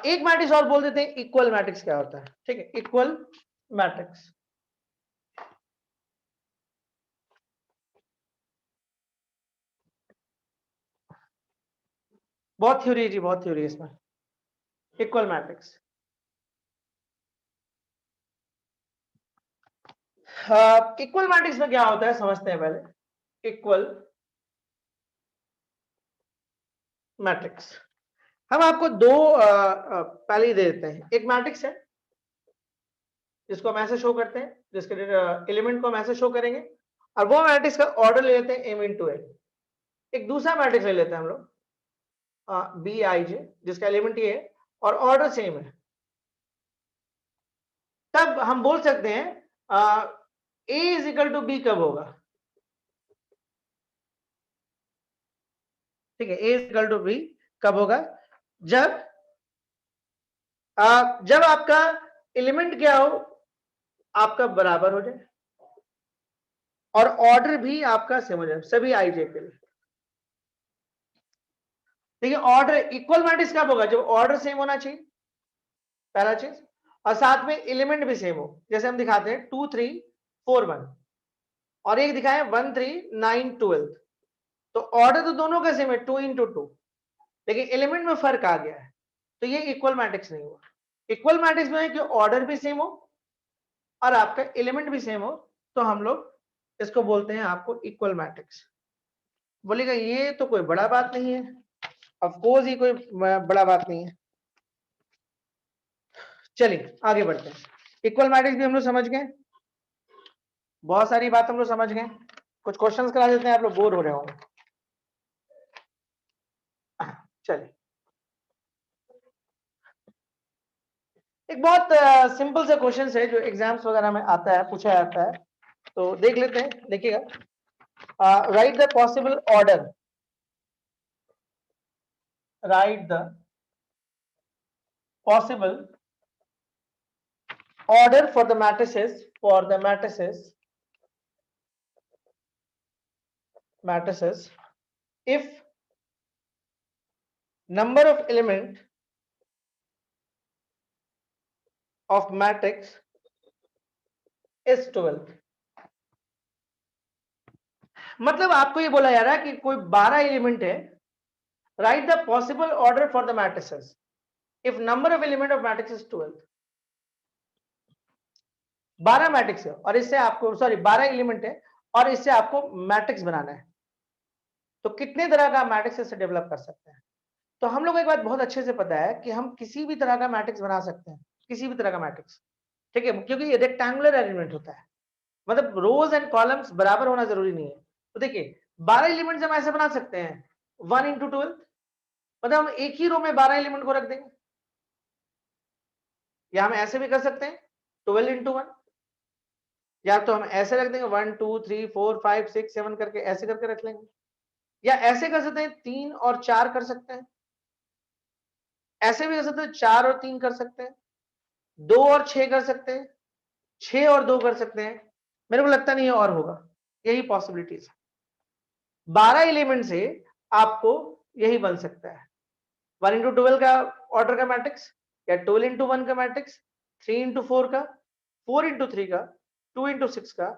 एक मैट्रिक्स और बोल देते हैं इक्वल मैट्रिक्स क्या होता है। ठीक है, इक्वल मैट्रिक्स बहुत थ्योरी है जी, बहुत थ्योरी है इसमें। इक्वल मैट्रिक्स, इक्वल मैट्रिक्स में क्या होता है समझते हैं पहले। इक्वल मैट्रिक्स हम आपको दो पहले ही दे देते हैं। एक मैट्रिक्स है जिसको हम ऐसे शो करते हैं, जिसके एलिमेंट को हम ऐसे शो करेंगे, और वो मैट्रिक्स का ऑर्डर ले लेते हैं m इंटू n। एक दूसरा मैट्रिक्स ले लेते हैं हम लोग बी आई जे, जिसका एलिमेंट ये है और ऑर्डर सेम है। तब हम बोल सकते हैं a is equal to b कब होगा। ठीक है, a is equal to b कब होगा, जब जब आपका एलिमेंट क्या हो, आपका बराबर हो जाए और ऑर्डर भी आपका सेम हो जाए सभी आई जे के लिए। देखिए, ऑर्डर इक्वल मैट्रिक्स कब होगा, जब ऑर्डर सेम होना चाहिए, पहला चीज, और साथ में एलिमेंट भी सेम हो। जैसे हम दिखाते हैं 2 3 4 1 और एक दिखाएं 1 3 9 12, तो ऑर्डर तो दोनों का सेम है 2 इंटू 2, लेकिन एलिमेंट में फर्क आ गया है, तो ये इक्वल मैट्रिक्स नहीं हुआ। इक्वल मैट्रिक्स में है कि ऑर्डर भी सेम हो और आपका एलिमेंट भी सेम हो, तो हम लोग इसको बोलते हैं आपको इक्वल मैट्रिक्स। बोलेगा ये तो कोई बड़ा बात नहीं है, ऑफ कोर्स ये कोई बड़ा बात नहीं है। चलिए आगे बढ़ते हैं। इक्वल मैट्रिक्स भी हम लोग समझ गए, बहुत सारी बात हम लोग समझ गए। कुछ क्वेश्चंस करा देते हैं, आप लोग बोर हो रहे होंगे। चलिए, एक बहुत सिंपल से क्वेश्चन है जो एग्जाम्स वगैरह में आता है, पूछा जाता है, तो देख लेते हैं। देखिएगा, right the possible order, right the possible order for the matrices if number of element of matrix is 12। मतलब आपको ये बोला जा रहा है कि कोई 12 एलिमेंट है, right the possible order for the matrices if number of element of matrix is 12। 12 matrix है और इससे आपको, सॉरी 12 एलिमेंट है और इससे आपको मैट्रिक्स बनाना है, तो कितने तरह का मैट्रिक्स से डेवलप कर सकते हैं। तो हम लोग को एक बात बहुत अच्छे से पता है कि हम किसी भी तरह का मैट्रिक्स बना सकते हैं, किसी भी तरह का मैट्रिक्स। ठीक है, क्योंकि ये रेक्टेंगुलर एलिमेंट होता है, मतलब रोज एंड कॉलम्स बराबर होना जरूरी नहीं है। तो देखिए 12 एलिमेंट्स हम ऐसे बना सकते हैं 1 इंटू 12, मतलब हम एक ही रो में 12 एलिमेंट को रख देंगे, या हम ऐसे भी कर सकते हैं 12 इंटू 1, या तो हम ऐसे रख देंगे 1 2 3 4 5 6 7 करके ऐसे करके रख लेंगे, या ऐसे कर सकते हैं 3 और 4 कर सकते हैं, ऐसे भी कर सकते हैं 4 और 3 कर सकते हैं, 2 और 6 कर सकते हैं, 6 और 2 कर सकते हैं। मेरे को लगता नहीं है और होगा, यही पॉसिबिलिटीज है। 12 एलिमेंट से आपको यही बन सकता है 1 इंटू 12 का ऑर्डर का मैट्रिक्स, या 12 इंटू 1 का मैट्रिक्स, 3 इंटू 4 का, 4 इंटू 3 का, 2 इंटू 6 का,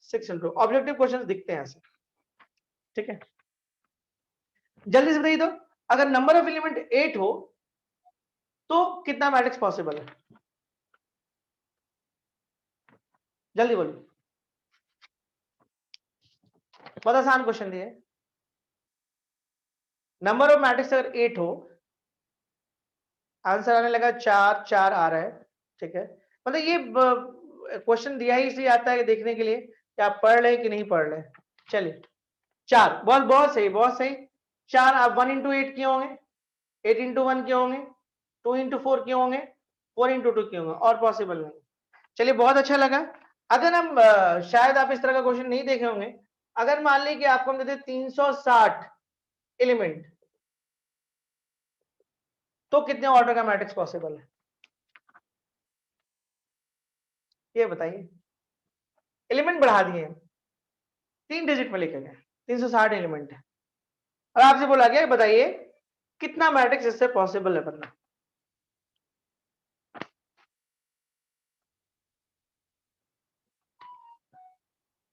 6 इंटू। ऑब्जेक्टिव क्वेश्चन दिखते हैं ऐसे। ठीक है, जल्दी से बताइए तो, अगर नंबर ऑफ एलिमेंट 8 हो तो कितना मैट्रिक्स पॉसिबल है। जल्दी बोलिए, बहुत आसान क्वेश्चन दिए। नंबर ऑफ मैट्रिक्स अगर 8 हो, आंसर आने लगा 4 4 आ रहा है, ठीक है। मतलब ये क्वेश्चन दिया ही इसलिए आता है देखने के लिए कि आप पढ़ रहे कि नहीं पढ़ रहे। चलिए 4, बहुत बहुत सही, बहुत सही। 4 आप 1 इंटू 8 किए होंगे, 8 इंटू 1 किए होंगे, 2 इंटू 4 किए होंगे, 4 इंटू 2 किए होंगे, और पॉसिबल नहीं। चलिए बहुत अच्छा लगा। अगर हम शायद आप इस तरह का क्वेश्चन नहीं देखे होंगे, अगर मान ली कि आपको हम देते 360 एलिमेंट, तो कितने ऑर्डर का मैट्रिक्स पॉसिबल है, ये बताइए। एलिमेंट बढ़ा दिए, 3 डिजिट में लिखे गए, 360 एलिमेंट है, और आपसे बोला गया बताइए कितना मैट्रिक्स इससे पॉसिबल है बनना।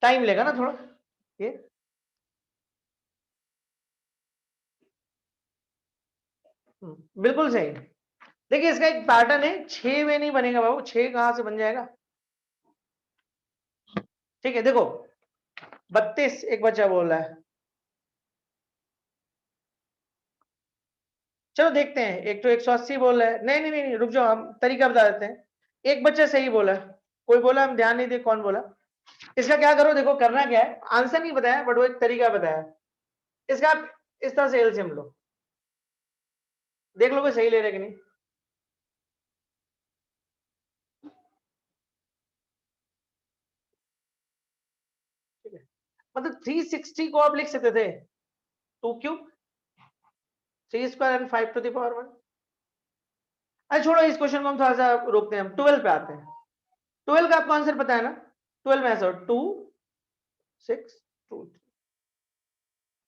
टाइम लेगा ना थोड़ा ये। बिल्कुल सही। देखिए इसका एक पैटर्न है, 6 में नहीं बनेगा बाबू, 6 कहां से बन जाएगा। ठीक है, देखो 32 एक बच्चा बोल रहा है, चलो देखते हैं। एक तो 180 बोल रहा है, नहीं नहीं नहीं रुक जाओ, हम तरीका बता देते हैं। एक बच्चा सही बोला, कोई बोला हम ध्यान नहीं दे, कौन बोला। इसका क्या करो, देखो करना क्या है, आंसर नहीं बताया बट वो एक तरीका बताया। इसका आप इस तरह से एलसीएम लो, देख लो कोई सही ले रहे कि नहीं। ठीक है, मतलब 360 को आप लिख सकते थे 2 cube 3 square and 5 to the power 1। अरे छोड़ो इस क्वेश्चन को, हम थोड़ा सा रोकते हैं, हम 12 पे आते हैं। 12 का आपको आंसर पता है ना, 12 में ऐसा 2 6 2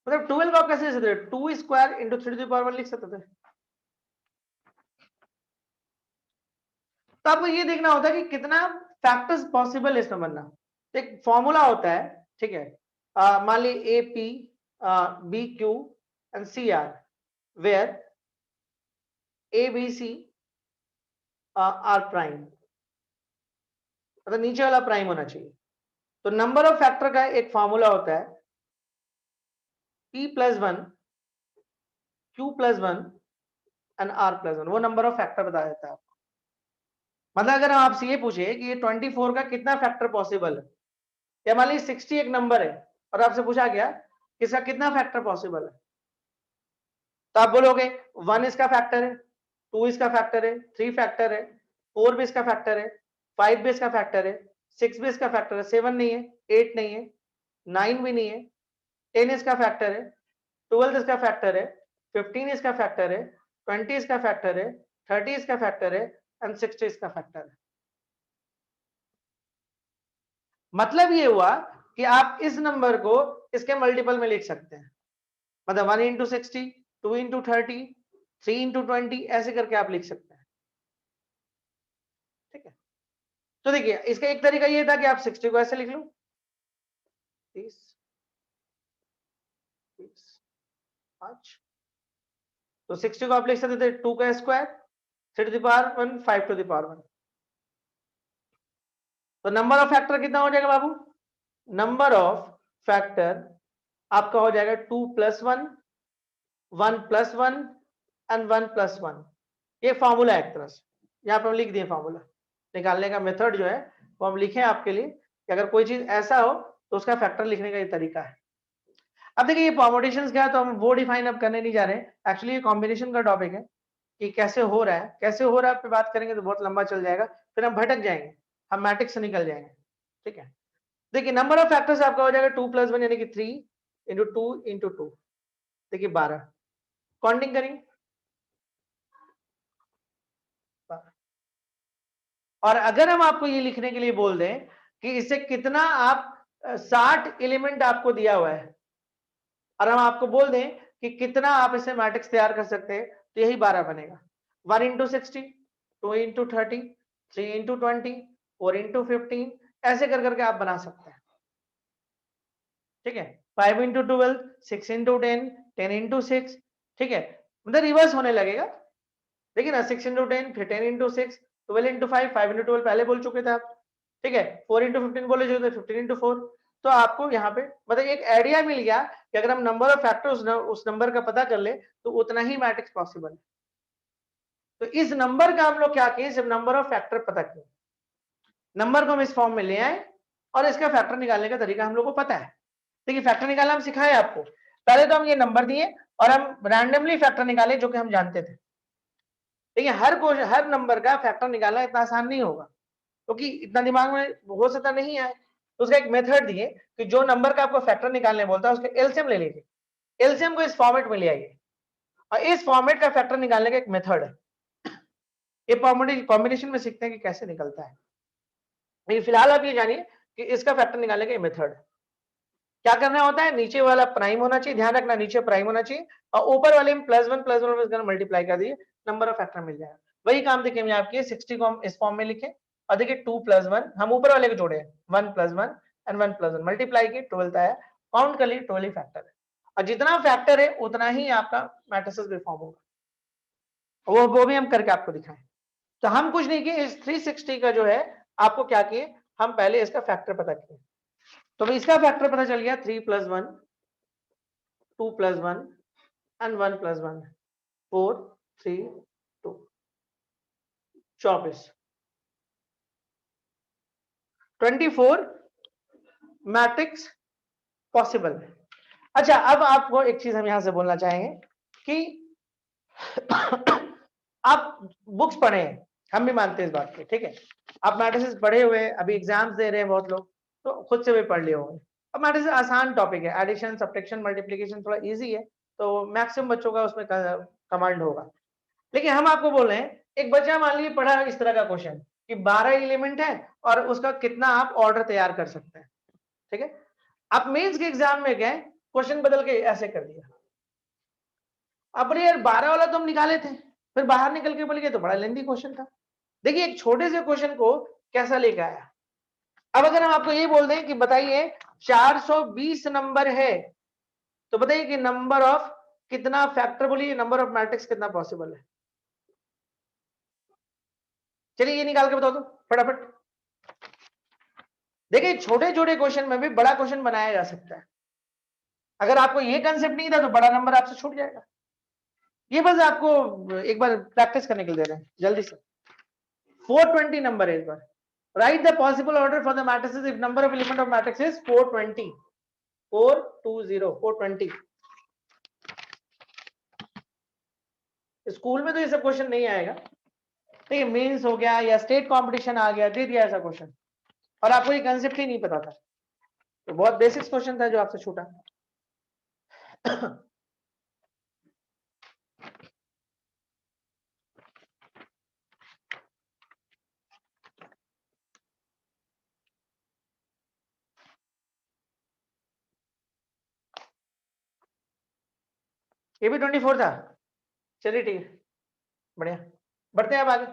मतलब 12 को आप कैसे लिख सकते थे, 2 square into 3 to the power 1 लिख सकते थे। तो आपको ये देखना होता है कि कितना फैक्टर्स पॉसिबल है इसमें बनना। एक फॉर्मूला होता है, ठीक है। मान ली A P B Q and C R, where A B C R prime, मतलब नीचे वाला प्राइम होना चाहिए। तो नंबर ऑफ फैक्टर का एक फॉर्मूला होता है p plus 1 q plus 1 and r plus 1, वो नंबर ऑफ फैक्टर बता देता है आपको। मतलब अगर हम आपसे ये पूछे कि ये 24 का कितना फैक्टर पॉसिबल है, या मान लीजिए 60 एक नंबर है और आपसे पूछा गया कि इसका कितना फैक्टर पॉसिबल है, तो आप बोलोगे 1 इसका फैक्टर है, 2 इसका फैक्टर है, 3 फैक्टर है, 4 भी इसका फैक्टर है, 5 भी इसका फैक्टर है, 6 भी इसका फैक्टर है, 7 नहीं है, 8 नहीं है, 9 भी नहीं है, 10 इसका फैक्टर है, 12 इसका फैक्टर है, 15 इसका फैक्टर है, 20 इसका फैक्टर है, 30 इसका फैक्टर है एंड 60 इसका फैक्टर है। मतलब ये हुआ कि आप इस नंबर को इसके मल्टीपल में लिख सकते हैं, मतलब 1 इंटू 60, 2 इंटू 30, 3 इंटू 20, ऐसे करके आप लिख सकते हैं। ठीक है, तो देखिए इसका एक तरीका ये था कि आप 60 को ऐसे लिख लो 30 30 5, तो 60 को आप लिख सकते थे 2 का square 3 to the power 1 5 to the power 1। तो नंबर ऑफ फैक्टर कितना हो जाएगा बाबू, नंबर ऑफ फैक्टर आपका हो जाएगा 2 प्लस 1 1 प्लस 1 एंड 1 प्लस 1। ये फॉर्मूला है एक तरह से, यहाँ पे हम लिख दिए फॉर्मूला निकालने का मेथड जो है वो हम लिखे आपके लिए कि अगर कोई चीज ऐसा हो तो उसका फैक्टर लिखने का ये तरीका है। अब देखिए ये परमुटेशंस क्या है, तो हम वो डिफाइन अब करने नहीं जा रहे हैं, एक्चुअली ये कॉम्बिनेशन का टॉपिक है कि कैसे हो रहा है, कैसे हो रहा है पे बात करेंगे तो बहुत लंबा चल जाएगा, फिर हम भटक जाएंगे, हम मैट्रिक्स से निकल जाएंगे। ठीक है, देखिए नंबर ऑफ फैक्टर्स आपका हो जाएगा 2 प्लस 1 यानी कि 3 इंटू 2 इंटू 2, देखिए 12, काउंटिंग करेंगे 12। और अगर हम आपको ये लिखने के लिए बोल दें कि इससे कितना आप 60 एलिमेंट आपको दिया हुआ है, और हम आपको बोल दें कि कितना आप इसे मैट्रिक्स तैयार कर सकते हैं, तो यही 12 बनेगा। 1 इंटू 60, 2 इंटू 30, 3 इंटू 20, 4 इंटू 15, ऐसे कर करके आप बना सकते हैं। ठीक है, 5 इंटू 12, 6 इंटू 10, 10 इंटू 6। ठीक है, मतलब रिवर्स होने लगेगा, देखिए ना 6 इंटू 10, फिर 10 इंटू 6, 12 इंटू 5, 5 इंटू 12 पहले बोल चुके थे आप। ठीक है, 4 इंटू 15 बोले जो 15 इंटू 4, तो आपको यहाँ पे मतलब एक आइडिया मिल गया कि अगर हम नंबर ऑफ फैक्टर उस नंबर का पता कर ले तो उतना ही मैट्रिक्स पॉसिबल है। तो इस नंबर का हम लोग क्या किए, जब नंबर ऑफ फैक्टर पता किए, नंबर को हम इस फॉर्म में ले आए और इसका फैक्टर निकालने का तरीका हम लोग को पता है। देखिए फैक्टर निकालना हम सिखाए आपको, पहले तो हम ये नंबर दिए और हम रैंडमली फैक्टर निकाले जो कि हम जानते थे। देखिए हर नंबर का फैक्टर निकालना इतना आसान नहीं होगा, क्योंकि इतना दिमाग में हो सकता नहीं आए। तो उसका एक मेथड दिए कि जो नंबर का आपको फैक्टर निकालने बोलता है उसके एलसीएम ले लीजिए, एलसीएम को इस फॉर्मेट में ले आइए और इस फॉर्मेट का फैक्टर निकालने का एक मेथड है। ये कॉम्बिनेशन में सीखते हैं कि कैसे निकलता है। लेकिन फिलहाल आप ये जानिए कि इसका फैक्टर निकालने का मेथड क्या करना होता है, नीचे वाला प्राइम होना चाहिए, ध्यान रखना नीचे प्राइम होना चाहिए और ऊपर वाले में +1 मल्टीप्लाई कर दिए, नंबर ऑफ फैक्टर मिल जाएगा। वही काम देखिए हमने आपके 60 को हम इस फॉर्म में लिखे और देखिए 2 + 1 हम ऊपर वाले को जोड़े 1 + 1 एंड 1 + 1 मल्टीप्लाई किए 12 आया, काउंट कर लिए 12 ही फैक्टर है और जितना फैक्टर है उतना ही आपका मैट्रिसेस भी फॉर्म होगा। वो भी हम करके आपको दिखाएं। तो हम कुछ नहीं किए, इस 360 का जो है आपको क्या किए, हम पहले इसका फैक्टर पता किए। तो इसका फैक्टर पता चल गया 3 + 1 2 + 1 and 1 + 1 4 3 2 24 24 मैट्रिक्स पॉसिबल है। अच्छा अब आपको एक चीज हम यहां से बोलना चाहेंगे कि आप बुक्स पढ़े हैं, हम भी मानते हैं इस बात पे, ठीक है, आप मैट्रिसेस पढ़े हुए हैं, अभी एग्जाम्स दे रहे हैं बहुत लोग, तो खुद से भी पढ़ लिए होंगे। अब मैट्रिसेस आसान टॉपिक है, एडिशन सब्ट्रैक्शन मल्टीप्लिकेशन थोड़ा इजी है, तो मैक्सिमम बच्चों का उसमें कमांड होगा। लेकिन हम आपको बोल रहे हैं एक बच्चा मान लीजिए पढ़ा इस तरह का क्वेश्चन कि 12 एलिमेंट है और उसका कितना आप ऑर्डर तैयार कर सकते हैं, ठीक है, आप मेंस के एग्जाम में गए क्वेश्चन बदल के ऐसे कर दिया, अब यार 12 वाला तो हम निकाले थे, फिर बाहर निकल के बोल गए तो बड़ा लेंथी क्वेश्चन था। देखिए एक छोटे से क्वेश्चन को कैसा लेके आया। अब अगर हम आपको ये बोल दें कि बताइए 420 नंबर है, तो बताइए कि नंबर ऑफ कितना फैक्टर, बोलिए नंबर ऑफ मैट्रिक्स कितना पॉसिबल है, चलिए ये निकाल के बता दो फटाफट। देखिए छोटे छोटे क्वेश्चन में भी बड़ा क्वेश्चन बनाया जा सकता है, अगर आपको ये कंसेप्ट नहीं था तो बड़ा नंबर आपसे छूट जाएगा। ये बस आपको एक बार प्रैक्टिस करने के लिए दे रहे हैं जल्दी से। 420 नंबर है इस बार, write the possible order for the matrices if number of element of matrix is 420 420 school में तो ये सब क्वेश्चन नहीं आएगा, ठीक है, मेंस हो गया या स्टेट कंपटीशन आ गया दे दिया ऐसा क्वेश्चन और आपको ये कंसेप्ट ही नहीं पता था, तो बहुत बेसिक क्वेश्चन था जो आपसे छूटा। ये भी 24 था, चलिए ठीक है, बढ़िया, बढ़ते हैं अब आगे।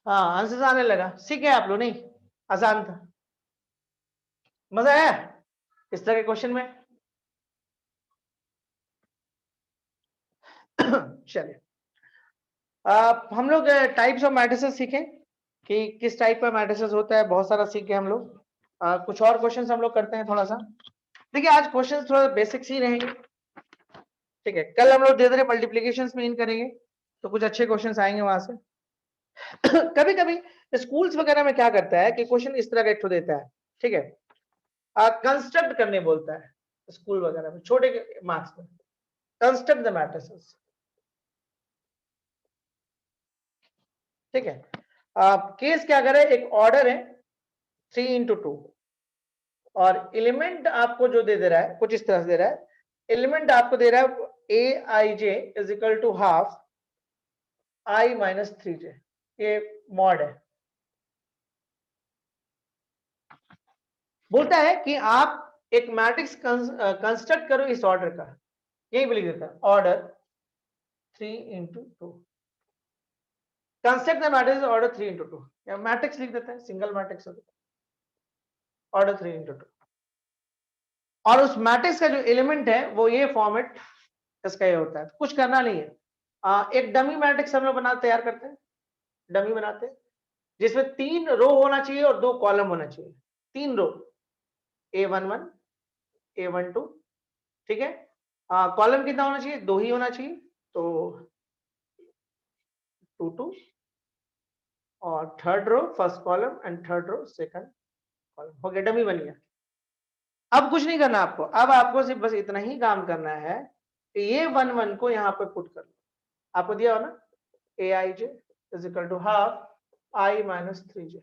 हाँ आंसर आने लगा, सीखे आप लोग, नहीं आसान था, मजा आया इस तरह के क्वेश्चन में। चलिए हम लोग टाइप्स ऑफ मैट्रिसेस सीखें कि किस टाइप का मैट्रिसेस होता है, बहुत सारा सीख गए हम लोग। कुछ और क्वेश्चंस हम लोग करते हैं थोड़ा सा। देखिए आज क्वेश्चंस थोड़ा बेसिक्स ही रहेंगे, ठीक है, कल हम लोग धीरे धीरे मल्टीप्लीकेशन में इन करेंगे तो कुछ अच्छे क्वेश्चंस आएंगे वहां से। कभी कभी स्कूल्स वगैरह में क्या करता है कि क्वेश्चन इस तरह का एक देता है, ठीक है, कंस्ट्रक्ट करने बोलता है स्कूल वगैरह में छोटे मार्क्स में, कंस्ट्रक्ट द मैट्रिसेस, ठीक है। केस क्या करे, एक ऑर्डर है 3 × 2 और एलिमेंट आपको जो दे रहा है कुछ इस तरह से दे रहा है, एलिमेंट आपको दे रहा है aij is equal to half i - 3j, ये मॉड है, बोलता है कि आप एक मैट्रिक्स कंस्ट्रक्ट करो इस ऑर्डर का, यही भी लिख देता है order 3 × 2, construct the matrix order 3 × 2 या मैट्रिक्स लिख देते हैं, सिंगल मैट्रिक्स होता है ऑर्डर 3 × 2 और उस मैट्रिक्स का जो एलिमेंट है वो ये फॉर्मेट इसका ये होता है, कुछ करना नहीं है। एक डमी मैट्रिक्स हम लोग तैयार करते हैं, डमी बनाते हैं, जिसमें 3 रो होना चाहिए और 2 कॉलम होना चाहिए। 3 रो, A11, A12, ठीक है। कॉलम कितना होना चाहिए? 2 ही होना चाहिए, तो 2 2, और third row first column and third row second column. हो गया, डमी बन गया। अब कुछ नहीं करना आपको, अब आपको सिर्फ बस इतना ही काम करना है कि ये 1 1 को यहाँ पे पुट कर लो। आपको दिया हो ना, aij is equal to half i minus 3j।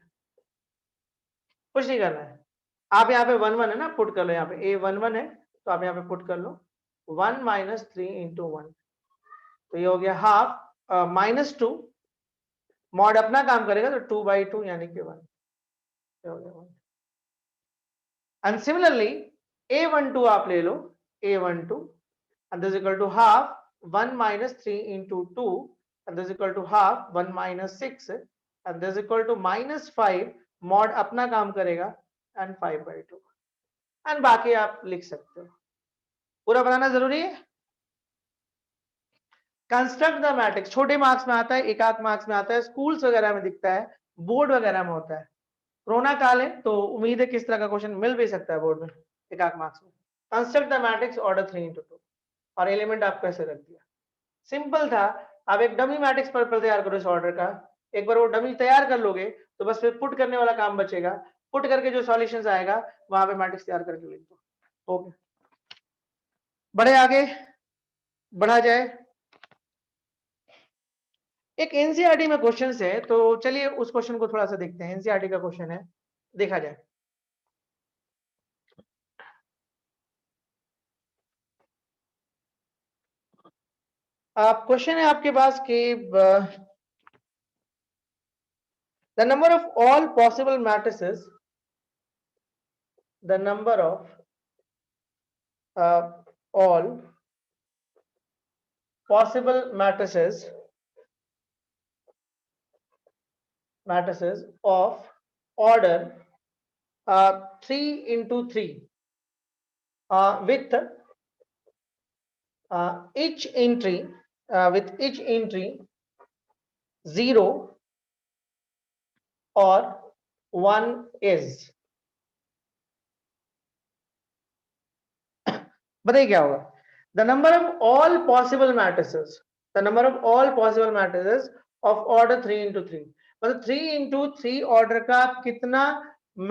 कुछ नहीं करना है, आप यहाँ पे 1 1 है ना, पुट कर लो। यहाँ पे a11 है तो आप यहाँ पे पुट कर लो 1 माइनस 3 इंटू 1, तो ये हो गया हाफ माइनस 2, मॉड अपना काम करेगा तो 2/2 यानी कि 1 हो गया 1। एंड सिमिलरली a12 आप ले लो, a12 and this is equal to half 1 minus 3 into 2 and this is equal to half 1 minus 6 and this is equal to minus 5, mod अपना काम करेगा and 5/2, and बाकी आप लिख सकते हो। पूरा बनाना जरूरी है। कंस्ट्रक्ट द मैट्रिक्स छोटे मार्क्स में आता है, एक आध मार्क्स में आता है, स्कूल्स वगैरह में दिखता है, बोर्ड वगैरह में होता है। कोरोना काल है तो उम्मीद है किस तरह का क्वेश्चन मिल भी सकता है बोर्ड में एक आध मार्क्स में। Construct the matrix order 3 into 2 और एलिमेंट आपको ऐसे रख दिया। सिंपल था। आप एक डमी मैट्रिक्स पर तैयार करो इस ऑर्डर का, एक बार वो डमी तैयार कर लोगे तो बस फिर पुट करने वाला काम बचेगा, पुट करके जो सॉल्यूशंस आएगा वहां पे मैट्रिक्स तैयार करके लिख दो। ओके, बढ़े आगे, बढ़ा जाए। एक एनसीईआरटी में क्वेश्चन है, तो चलिए उस क्वेश्चन को थोड़ा सा देखते हैं। एनसीईआरटी का क्वेश्चन है, देखा जाए। आप क्वेश्चन है आपके पास कि the number of all possible matrices, the number of all possible matrices of order 3 into 3 with each entry 0 or 1 is। बताइए क्या होगा? the number of all possible matrices of order 3 into 3, मतलब 3 into 3 ऑर्डर का आप कितना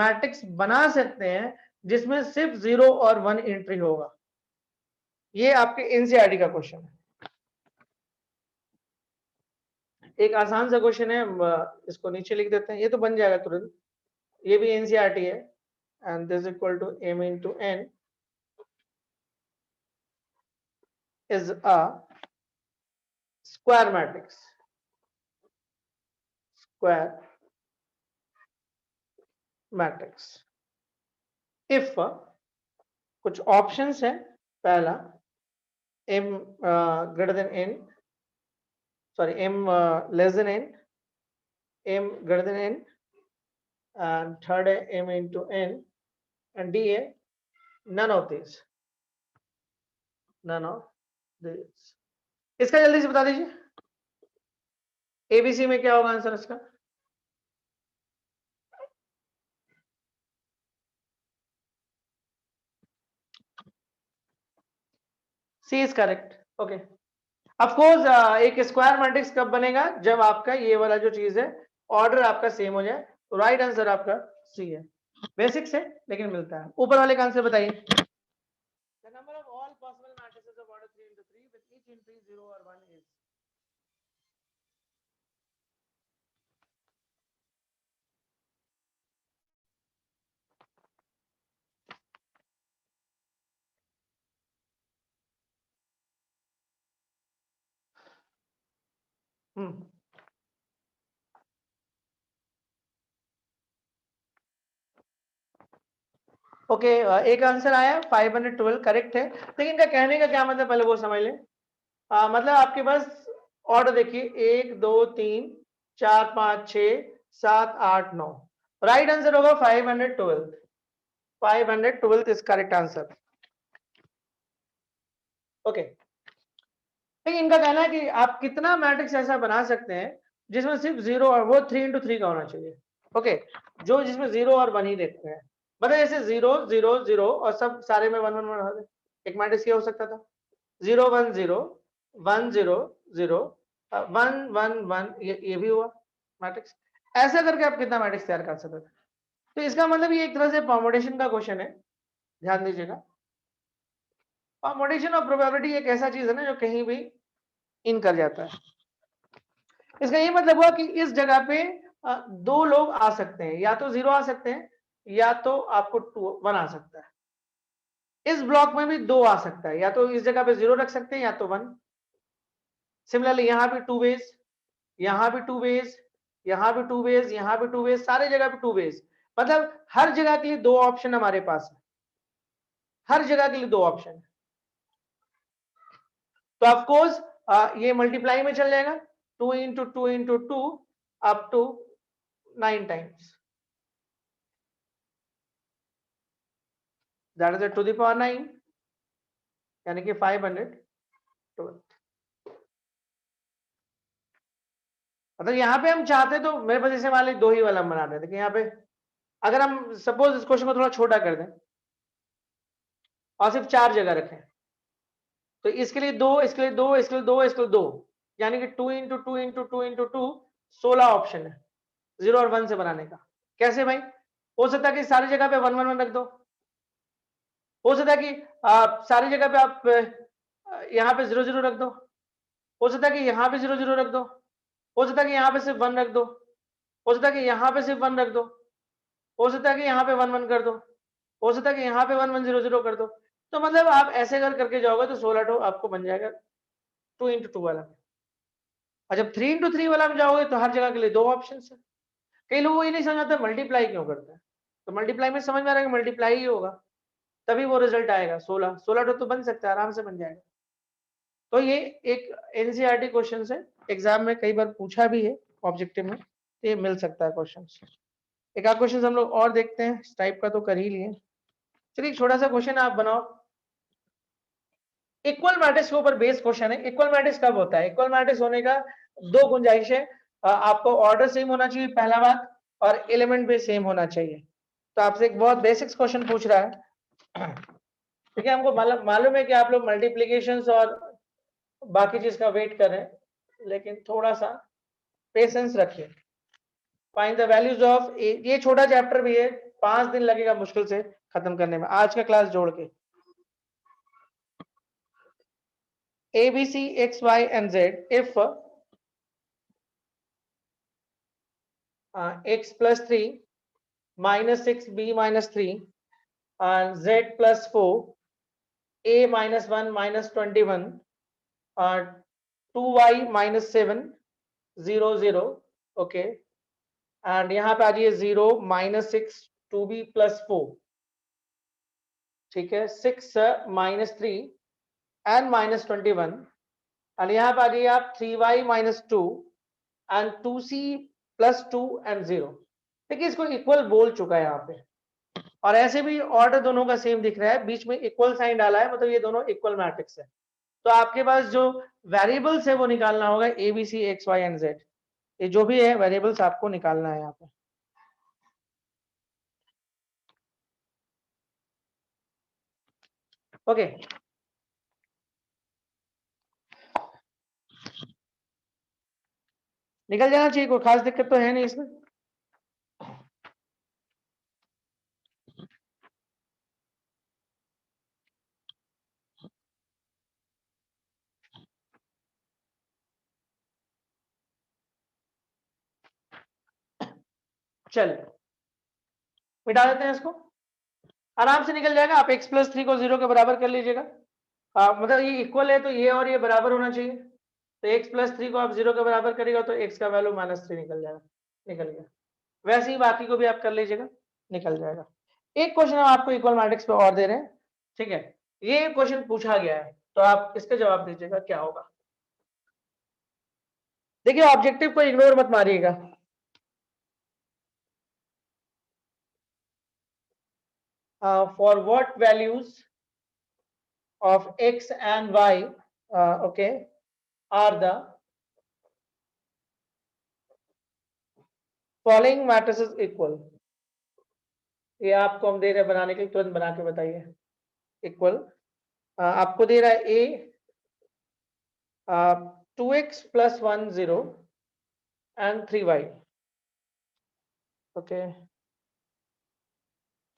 matrix बना सकते हैं जिसमें सिर्फ 0 और 1 एंट्री होगा। ये आपके एनसीईआरटी का क्वेश्चन है। एक आसान सा क्वेश्चन है, इसको नीचे लिख देते हैं, ये तो बन जाएगा तुरंत। ये भी एनसीईआरटी है, and this equal to m into n is a square matrix, if कुछ ऑप्शंस है। पहला m greater than n, sorry m less than n, m greater than n, and third है m into n, and D है none of these। इसका जल्दी से बता दीजिए, एबीसी में क्या होगा आंसर इसका? C is correct. Okay, of course एक स्क्वायर मैट्रिक्स कब बनेगा? जब आपका ये वाला जो चीज है ऑर्डर आपका सेम हो जाए। तो राइट आंसर आपका सी है। बेसिक्स है लेकिन मिलता है। ऊपर वाले का आंसर बताइए। The number of all possible matrices of order 3 into 3 with each entry 0 or 1 is। Okay, एक आंसर आया 512 करेक्ट है, लेकिन इनका कहने का क्या मतलब पहले वो समझ लें। मतलब आपके पास ऑर्डर देखिए 1 2 3 4 5 6 7 8 9, राइट आंसर होगा 512 इज करेक्ट आंसर। ओके, लेकिन इनका कहना है कि आप कितना मैट्रिक्स ऐसा बना सकते हैं जिसमें सिर्फ 0 और वो 3 into 3 का होना चाहिए। ओके, जो जिसमें 0 और 1 ही देखते हैं, मतलब ऐसे 0 0 0 और सब सारे में 1 1 1 1, एक मैट्रिक्स ये हो सकता था 0 1 0 1 0 0 1 1 1, ये भी हुआ मैट्रिक्स। ऐसा करके आप कितना मैट्रिक्स तैयार कर सकते थे। तो इसका मतलब ये एक तरह से परमुटेशन का क्वेश्चन है, ध्यान दीजिएगा। परमुटेशन और प्रोबेबिलिटी एक ऐसा चीज है ना जो कहीं भी इन कर जाता है। इसका ये मतलब हुआ कि इस जगह पे दो लोग आ सकते हैं, या तो 0 आ सकते हैं या तो आपको 1 आ सकता है। इस ब्लॉक में भी 2 आ सकता है, या तो इस जगह पे 0 रख सकते हैं या तो 1। सिमिलरली यहाँ भी 2 वेज, यहाँ भी 2 वेज, यहाँ भी 2 वेज, यहाँ भी 2 वेज, सारे जगह पे 2 वेज, मतलब हर जगह के लिए 2 ऑप्शन हमारे पास है, हर जगह के लिए 2 ऑप्शन है। तो ऑफ कोर्स ये मल्टीप्लाई में चल जाएगा, 2 into 2 into 2 up to 9 times, that is to the power 9, यानी कि 512। मतलब यहाँ पे हम चाहते तो मेरे पास जैसे वाले 2 ही वाला हम बना देते कि यहाँ पे अगर हम सपोज इस क्वेश्चन को थोड़ा छोटा कर दें और सिर्फ 4 जगह रखें, तो इसके लिए 2, इसके लिए 2, इसके लिए 2, इसके लिए 2, यानी कि 2 into 2 into 2 into 2 16 ऑप्शन है 0 और 1 से बनाने का। कैसे भाई? हो सकता है कि सारी जगह पे 1 1 1 रख दो, हो सकता है कि सारी जगह पे आप यहाँ पे 0 0 रख दो, हो सकता है कि यहाँ पे 0 0 रख दो, हो सकता है कि यहाँ पे सिर्फ 1 रख दो, हो सकता है कि यहाँ पे सिर्फ 1 रख दो, हो सकता है कि यहाँ पे 1 1 कर दो, हो सकता है कि यहाँ पे 1 1 0 0 कर दो। तो मतलब आप ऐसे कर करके जाओगे तो 16 टू आपको बन जाएगा 2 into 2 वाला। और जब 3 into 3 वाला में जाओगे तो हर जगह के लिए 2 ऑप्शन है। कई लोगों को ये नहीं समझ आता मल्टीप्लाई क्यों करते हैं, तो मल्टीप्लाई में समझ में आ रहा है कि मल्टीप्लाई ही होगा तभी वो रिजल्ट आएगा। 16 16 तो बन सकता है, आराम से बन जाएगा। तो ये एक एनसीईआरटी क्वेश्चन है, एग्जाम में कई बार पूछा भी है ऑब्जेक्टिव में, तो ये मिल सकता है क्वेश्चन। एक आध क्वेश्चन हम लोग और देखते हैं, इस टाइप का तो कर ही लिए। चलिए छोटा सा क्वेश्चन आप बनाओ, इक्वल मैट्रिक्स के ऊपर बेस्ड क्वेश्चन है। इक्वल मैट्रिक्स कब होता है? इक्वल मैट्रिक्स होने का 2 गुंजाइश है, आपको ऑर्डर सेम होना चाहिए पहला बात, और एलिमेंट भी सेम होना चाहिए। तो आपसे एक बहुत बेसिक्स क्वेश्चन पूछ रहा है, ठीक है। हमको मालूम है कि आप लोग मल्टीप्लीकेशंस और बाकी चीज का वेट कर रहे हैं, लेकिन थोड़ा सा पेशेंस रखिए। फाइंड द वैल्यूज ऑफ, ये छोटा चैप्टर भी है, 5 दिन लगेगा मुश्किल से खत्म करने में, आज का क्लास जोड़ के। A, B, C, X, Y, and Z if X plus 3 minus 6 B minus 3 and Z plus 4 A minus 1 minus 21 and 2Y minus 7 0 0, okay, and यहाँ पे आ जाइए 0 minus 6 2B plus 4, ठीक है, 6 minus 3 and minus 21, and यहाँ पे आ जाइए आप 3Y minus 2 and 2C plus 2 and 0। देखिए इसको इक्वल बोल चुका है यहाँ पे, और ऐसे भी ऑर्डर दोनों का सेम दिख रहा है, बीच में इक्वल साइन डाला है, मतलब ये दोनों इक्वल मैट्रिक्स है। तो आपके पास जो वेरिएबल्स है वो निकालना होगा, a B c x y and z, ये जो भी है वेरिएबल्स आपको निकालना है यहाँ पे। ओके, निकल जाना चाहिए, कोई खास दिक्कत तो है नहीं इसमें। चलिए मिटा देते हैं इसको, आराम से निकल जाएगा। आप x प्लस 3 को 0 के बराबर कर लीजिएगा, मतलब ये इक्वल है तो ये और ये बराबर होना चाहिए, तो x प्लस 3 को आप 0 के बराबर करेगा तो x का वैल्यू -3 निकल जाएगा, निकल गया। वैसे ही बाकी को भी आप कर लीजिएगा, निकल जाएगा। एक क्वेश्चन हम आपको इक्वल मैट्रिक्स पे और दे रहे हैं, ठीक है, ये क्वेश्चन पूछा गया है तो आप इसका जवाब दीजिएगा क्या होगा। देखिए ऑब्जेक्टिव को इग्नोर मत मारिएगा, for what values of x and y, okay, are the following matrices equal, ये आपको हम दे रहे हैं बनाने के लिए, तुरंत बना के बताइए। इक्वल आपको दे रहा है ए 2x + 1 0 एंड 3y, ओके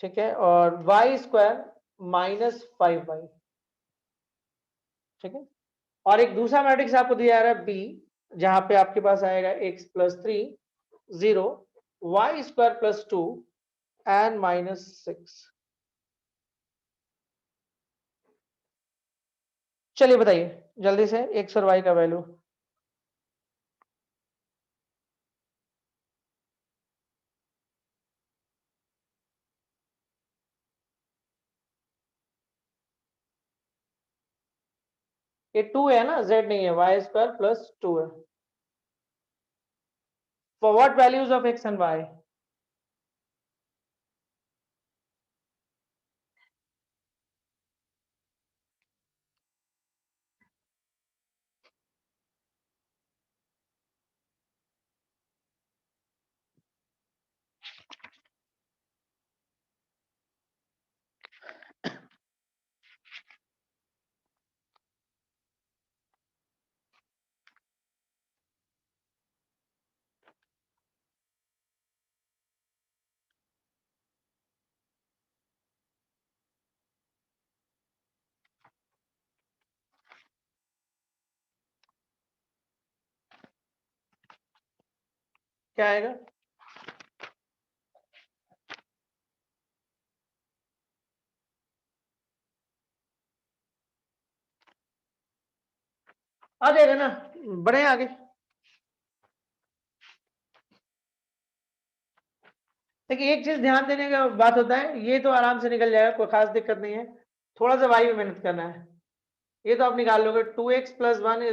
ठीक है, और y² - 5y, ठीक है। और एक दूसरा मैट्रिक्स आपको दिया जा रहा है बी, जहां पे आपके पास आएगा x + 3 0 y² + 2 एंड -6। चलिए बताइए जल्दी से x और y का वैल्यू। ये 2 है ना, z नहीं है, y² + 2 है। For what values of x and y? क्या आएगा? आ जाएगा ना, बढ़े आगे। देखिए एक चीज ध्यान देने का बात होता है, ये तो आराम से निकल जाएगा, कोई खास दिक्कत नहीं है, थोड़ा सा वाई में मेहनत करना है। ये तो आप निकाल लोगे, 2x + 1 =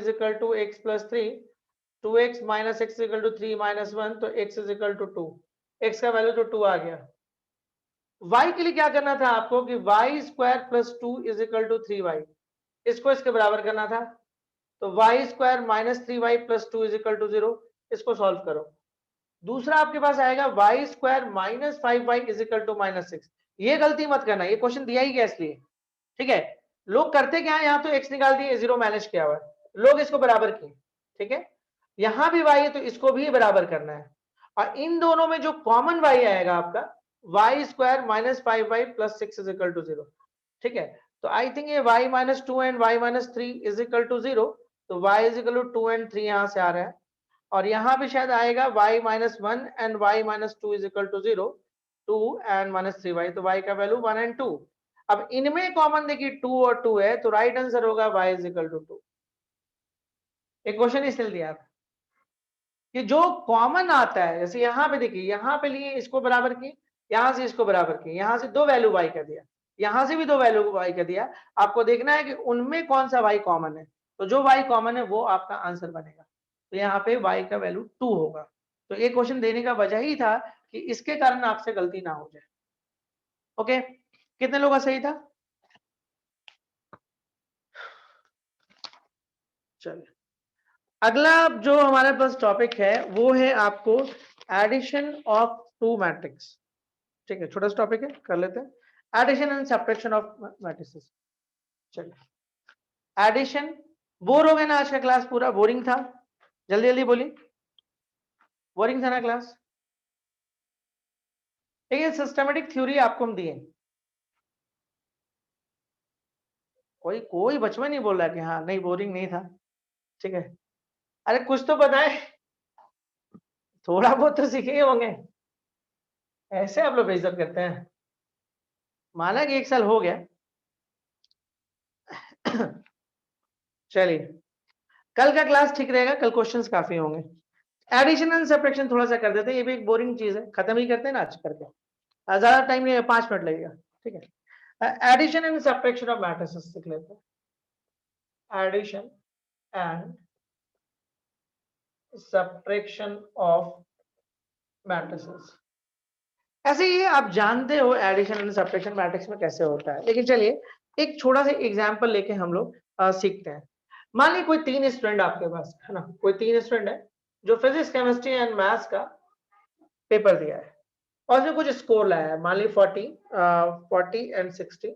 x + 3, 2x - x = 3 - 1, तो x = 2, x का वैल्यू तो 2 आ गया। y के लिए क्या करना था आपको कि y² + 2 = 3y, इसको इसके बराबर करना था। तो y² - 3y + 2 = 0, इसको सॉल्व करो। दूसरा आपके पास आएगा y² - 5y = -6। ये गलती मत करना, ये क्वेश्चन दिया ही क्या इसलिए, ठीक है। लोग करते क्या है, यहाँ तो x निकाल दिए, 0 मैनेज किया हुआ है, लोग इसको बराबर किए, ठीक है। यहाँ भी y है तो इसको भी बराबर करना है, और इन दोनों में जो कॉमन y आएगा आपका y² - 5y + 6 = 0, ठीक है। तो आई थिंक ये y - 2 एंड y - 3 = 0, तो y = 2 एंड 3 यहां से आ रहा है, और यहां भी शायद आएगा y - 1 and y - 2 = 0, 2 and -3y, तो y का वैल्यू 1 एंड 2। अब इनमें कॉमन देखिए 2 और 2 है, तो राइट आंसर होगा y = 2। एक क्वेश्चन इसलिए दिया था कि जो कॉमन आता है, जैसे यहाँ पे देखिए, यहाँ पे लिए इसको बराबर किए, यहाँ से इसको बराबर किए, यहाँ से 2 वैल्यू y का दिया, यहाँ से भी 2 वैल्यू y का दिया, आपको देखना है कि उनमें कौन सा y कॉमन है, तो जो y कॉमन है वो आपका आंसर बनेगा। तो यहाँ पे y का वैल्यू 2 होगा। तो ये क्वेश्चन देने का वजह ही था कि इसके कारण आपसे गलती ना हो जाए। ओके, कितने लोगों का सही था? चलिए अगला जो हमारे पास टॉपिक है वो है आपको एडिशन ऑफ टू मैट्रिक्स, ठीक है, छोटा सा टॉपिक है, कर लेते हैं। Addition and subtraction of matrices. चलिए एडिशन, बोर हो गए ना आज का क्लास, पूरा बोरिंग था, जल्दी जल्दी बोलिए, बोरिंग था ना क्लास? ठीक है, सिस्टमेटिक थ्योरी आपको हम दिए, कोई कोई बचपन नहीं बोल रहा कि हाँ नहीं बोरिंग नहीं था, ठीक है। अरे कुछ तो बताए, थोड़ा बहुत तो सीखे होंगे, ऐसे आप लोग बेइज्जत करते हैं। माना कि 1 साल हो गया। चलिए कल का क्लास ठीक रहेगा, कल क्वेश्चंस काफी होंगे। एडिशन एंड सब्ट्रैक्शन थोड़ा सा कर देते हैं, ये भी एक बोरिंग चीज है, खत्म ही करते हैं ना आज करके, ज्यादा टाइम नहीं है, 5 मिनट लगेगा, ठीक है। Addition and subtraction of matrices सीख लेते हैं। Addition and subtraction of matrices, ऐसे ही आप जानते हो एडिशन एंड सब्ट्रैक्शन मैट्रिक्स में कैसे होता है, लेकिन चलिए एक छोटा सा एग्जांपल लेके हम लोग सीखते हैं। मान लीजिए कोई 3 स्टूडेंट आपके पास है ना, कोई 3 स्टूडेंट है जो फिजिक्स केमिस्ट्री एंड मैथ्स का पेपर दिया है और उसमें कुछ स्कोर लाया है, मान ली 40 एंड 60,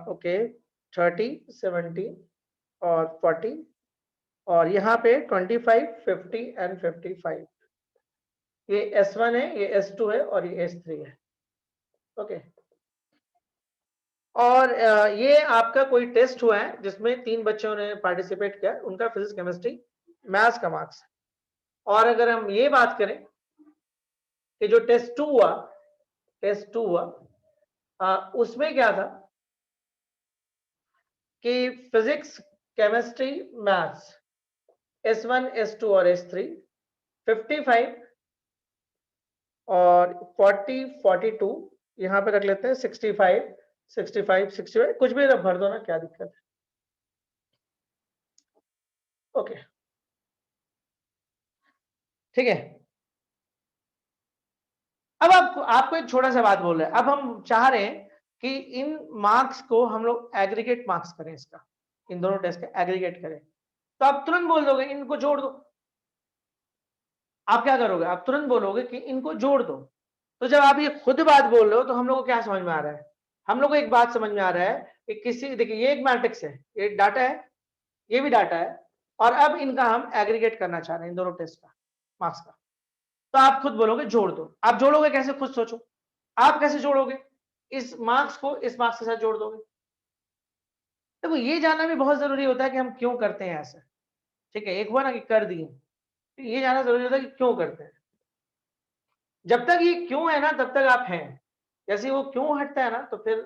ओके 30 70 और 40, और यहाँ पे 25 50 एंड 55। ये S1 है, ये S2 है और ये S3 है, ओके। और ये आपका कोई टेस्ट हुआ है जिसमें 3 बच्चों ने पार्टिसिपेट किया, उनका फिजिक्स केमिस्ट्री मैथ्स का मार्क्स। और अगर हम ये बात करें कि जो टेस्ट 2 हुआ, उसमें क्या था कि physics chemistry maths S1 S2 और S3 55 और 40 42, यहाँ पे रख लेते हैं 65 65 कुछ भी भर दो ना, क्या दिक्कत है, ओके ठीक है। अब आपको एक छोटा सा बात बोल रहे हैं, अब हम चाह रहे हैं कि इन मार्क्स को हम लोग एग्रीगेट मार्क्स करें, इसका इन दोनों टेस्ट का एग्रीगेट करें। तो आप तुरंत बोल दोगे इनको जोड़ दो। आप क्या करोगे, आप तुरंत बोलोगे कि इनको जोड़ दो। तो जब आप ये खुद बात बोल रहे हो तो हम लोग को क्या समझ में आ रहा है, हम लोग को एक बात समझ में आ रहा है कि किसी, देखिए ये एक मैट्रिक्स है, ये डाटा है, ये भी डाटा है, और अब इनका हम एग्रीगेट करना चाह रहे हैं इन दोनों टेस्ट का मार्क्स का। तो आप खुद बोलोगे जोड़ दो। आप जोड़ोगे कैसे, खुद सोचो, आप कैसे जोड़ोगे, इस मार्क्स को इस मार्क्स के साथ जोड़ दोगे। देखो ये जानना भी बहुत जरूरी होता है कि हम क्यों करते हैं ऐसा, ठीक है। एक हुआ ना कि कर दिए, ये जानना जरूरी होता है कि क्यों करते हैं। जब तक ये क्यों है ना तब तक आप हैं, जैसे वो क्यों हटता है ना तो फिर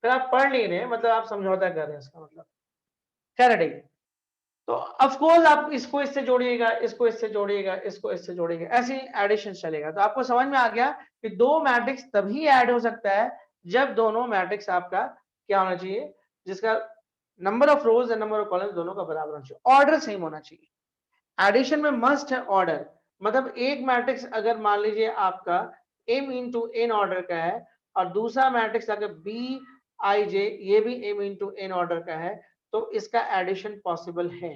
आप पढ़ नहीं रहे, मतलब आप समझौता कर रहे हैं, इसका मतलब खैर। तो ऑफ कोर्स आप इसको इससे जोड़िएगा, इसको इससे जोड़िएगा, इसको इससे जोड़िएगा, ऐसे एडिशन चलेगा। तो आपको समझ में आ गया कि दो मैट्रिक्स तभी ऐड हो सकता है जब दोनों मैट्रिक्स आपका क्या होना चाहिए, जिसका number of rose and number of columns दोनों का बराबर होना चाहिए, ऑर्डर सेम होना चाहिए। एडिशन में मस्ट है ऑर्डर, मतलब एक मैट्रिक्स अगर मान लीजिए आपका m इंटू एन ऑर्डर का है और दूसरा मैट्रिक्स अगर बी आई जे ये भी m इंटू एन ऑर्डर का है, तो इसका एडिशन पॉसिबल है।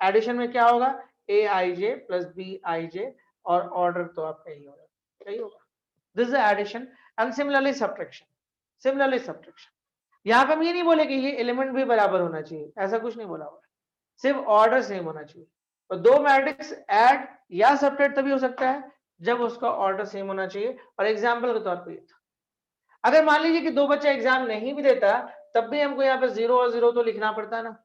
एडिशन में क्या होगा, ए I J plus B I जे, और ऑर्डर तो आपका यही होगा, यही होगा। This is addition. And similarly subtraction, यहाँ पे हम ये नहीं बोले कि ये एलिमेंट भी बराबर होना चाहिए, ऐसा कुछ नहीं बोला हुआ है, सिर्फ ऑर्डर सेम होना चाहिए। तो दो मैट्रिक्स ऐड या सब्ट्रैक्ट तभी हो सकता है जब उसका ऑर्डर सेम होना चाहिए। और एग्जाम्पल के तौर पर ये था, अगर मान लीजिए कि दो बच्चा एग्जाम नहीं भी देता तब भी हमको यहाँ पे 0 और 0 तो लिखना पड़ता है ना।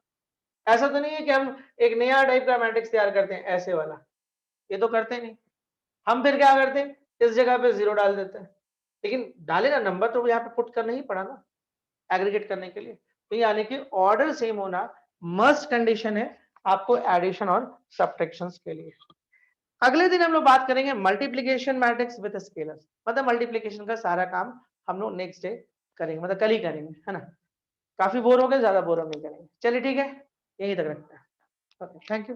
ऐसा तो नहीं है कि हम एक नया टाइप का मैट्रिक्स तैयार करते हैं ऐसे वाला, ये तो करते नहीं। हम फिर क्या करते हैं, इस जगह पे 0 डाल देते हैं, लेकिन डाले ना नंबर तो यहाँ पे पुट करना ही पड़ा ना एग्रीगेट करने के लिए। तो यानी कि ऑर्डर सेम होना मस्ट कंडीशन है आपको एडिशन और सब्ट्रैक्शन के लिए। अगले दिन हम लोग बात करेंगे मल्टीप्लीकेशन मैट्रिक्स विद स्केलर्स, मतलब मल्टीप्लीकेशन का सारा काम हम लोग नेक्स्ट डे करेंगे, मतलब कल ही करेंगे, है ना। काफी बोर हो गए, ज्यादा बोर नहीं करेंगे, चलिए ठीक है, यही तक रखते हैं। Okay, thank you.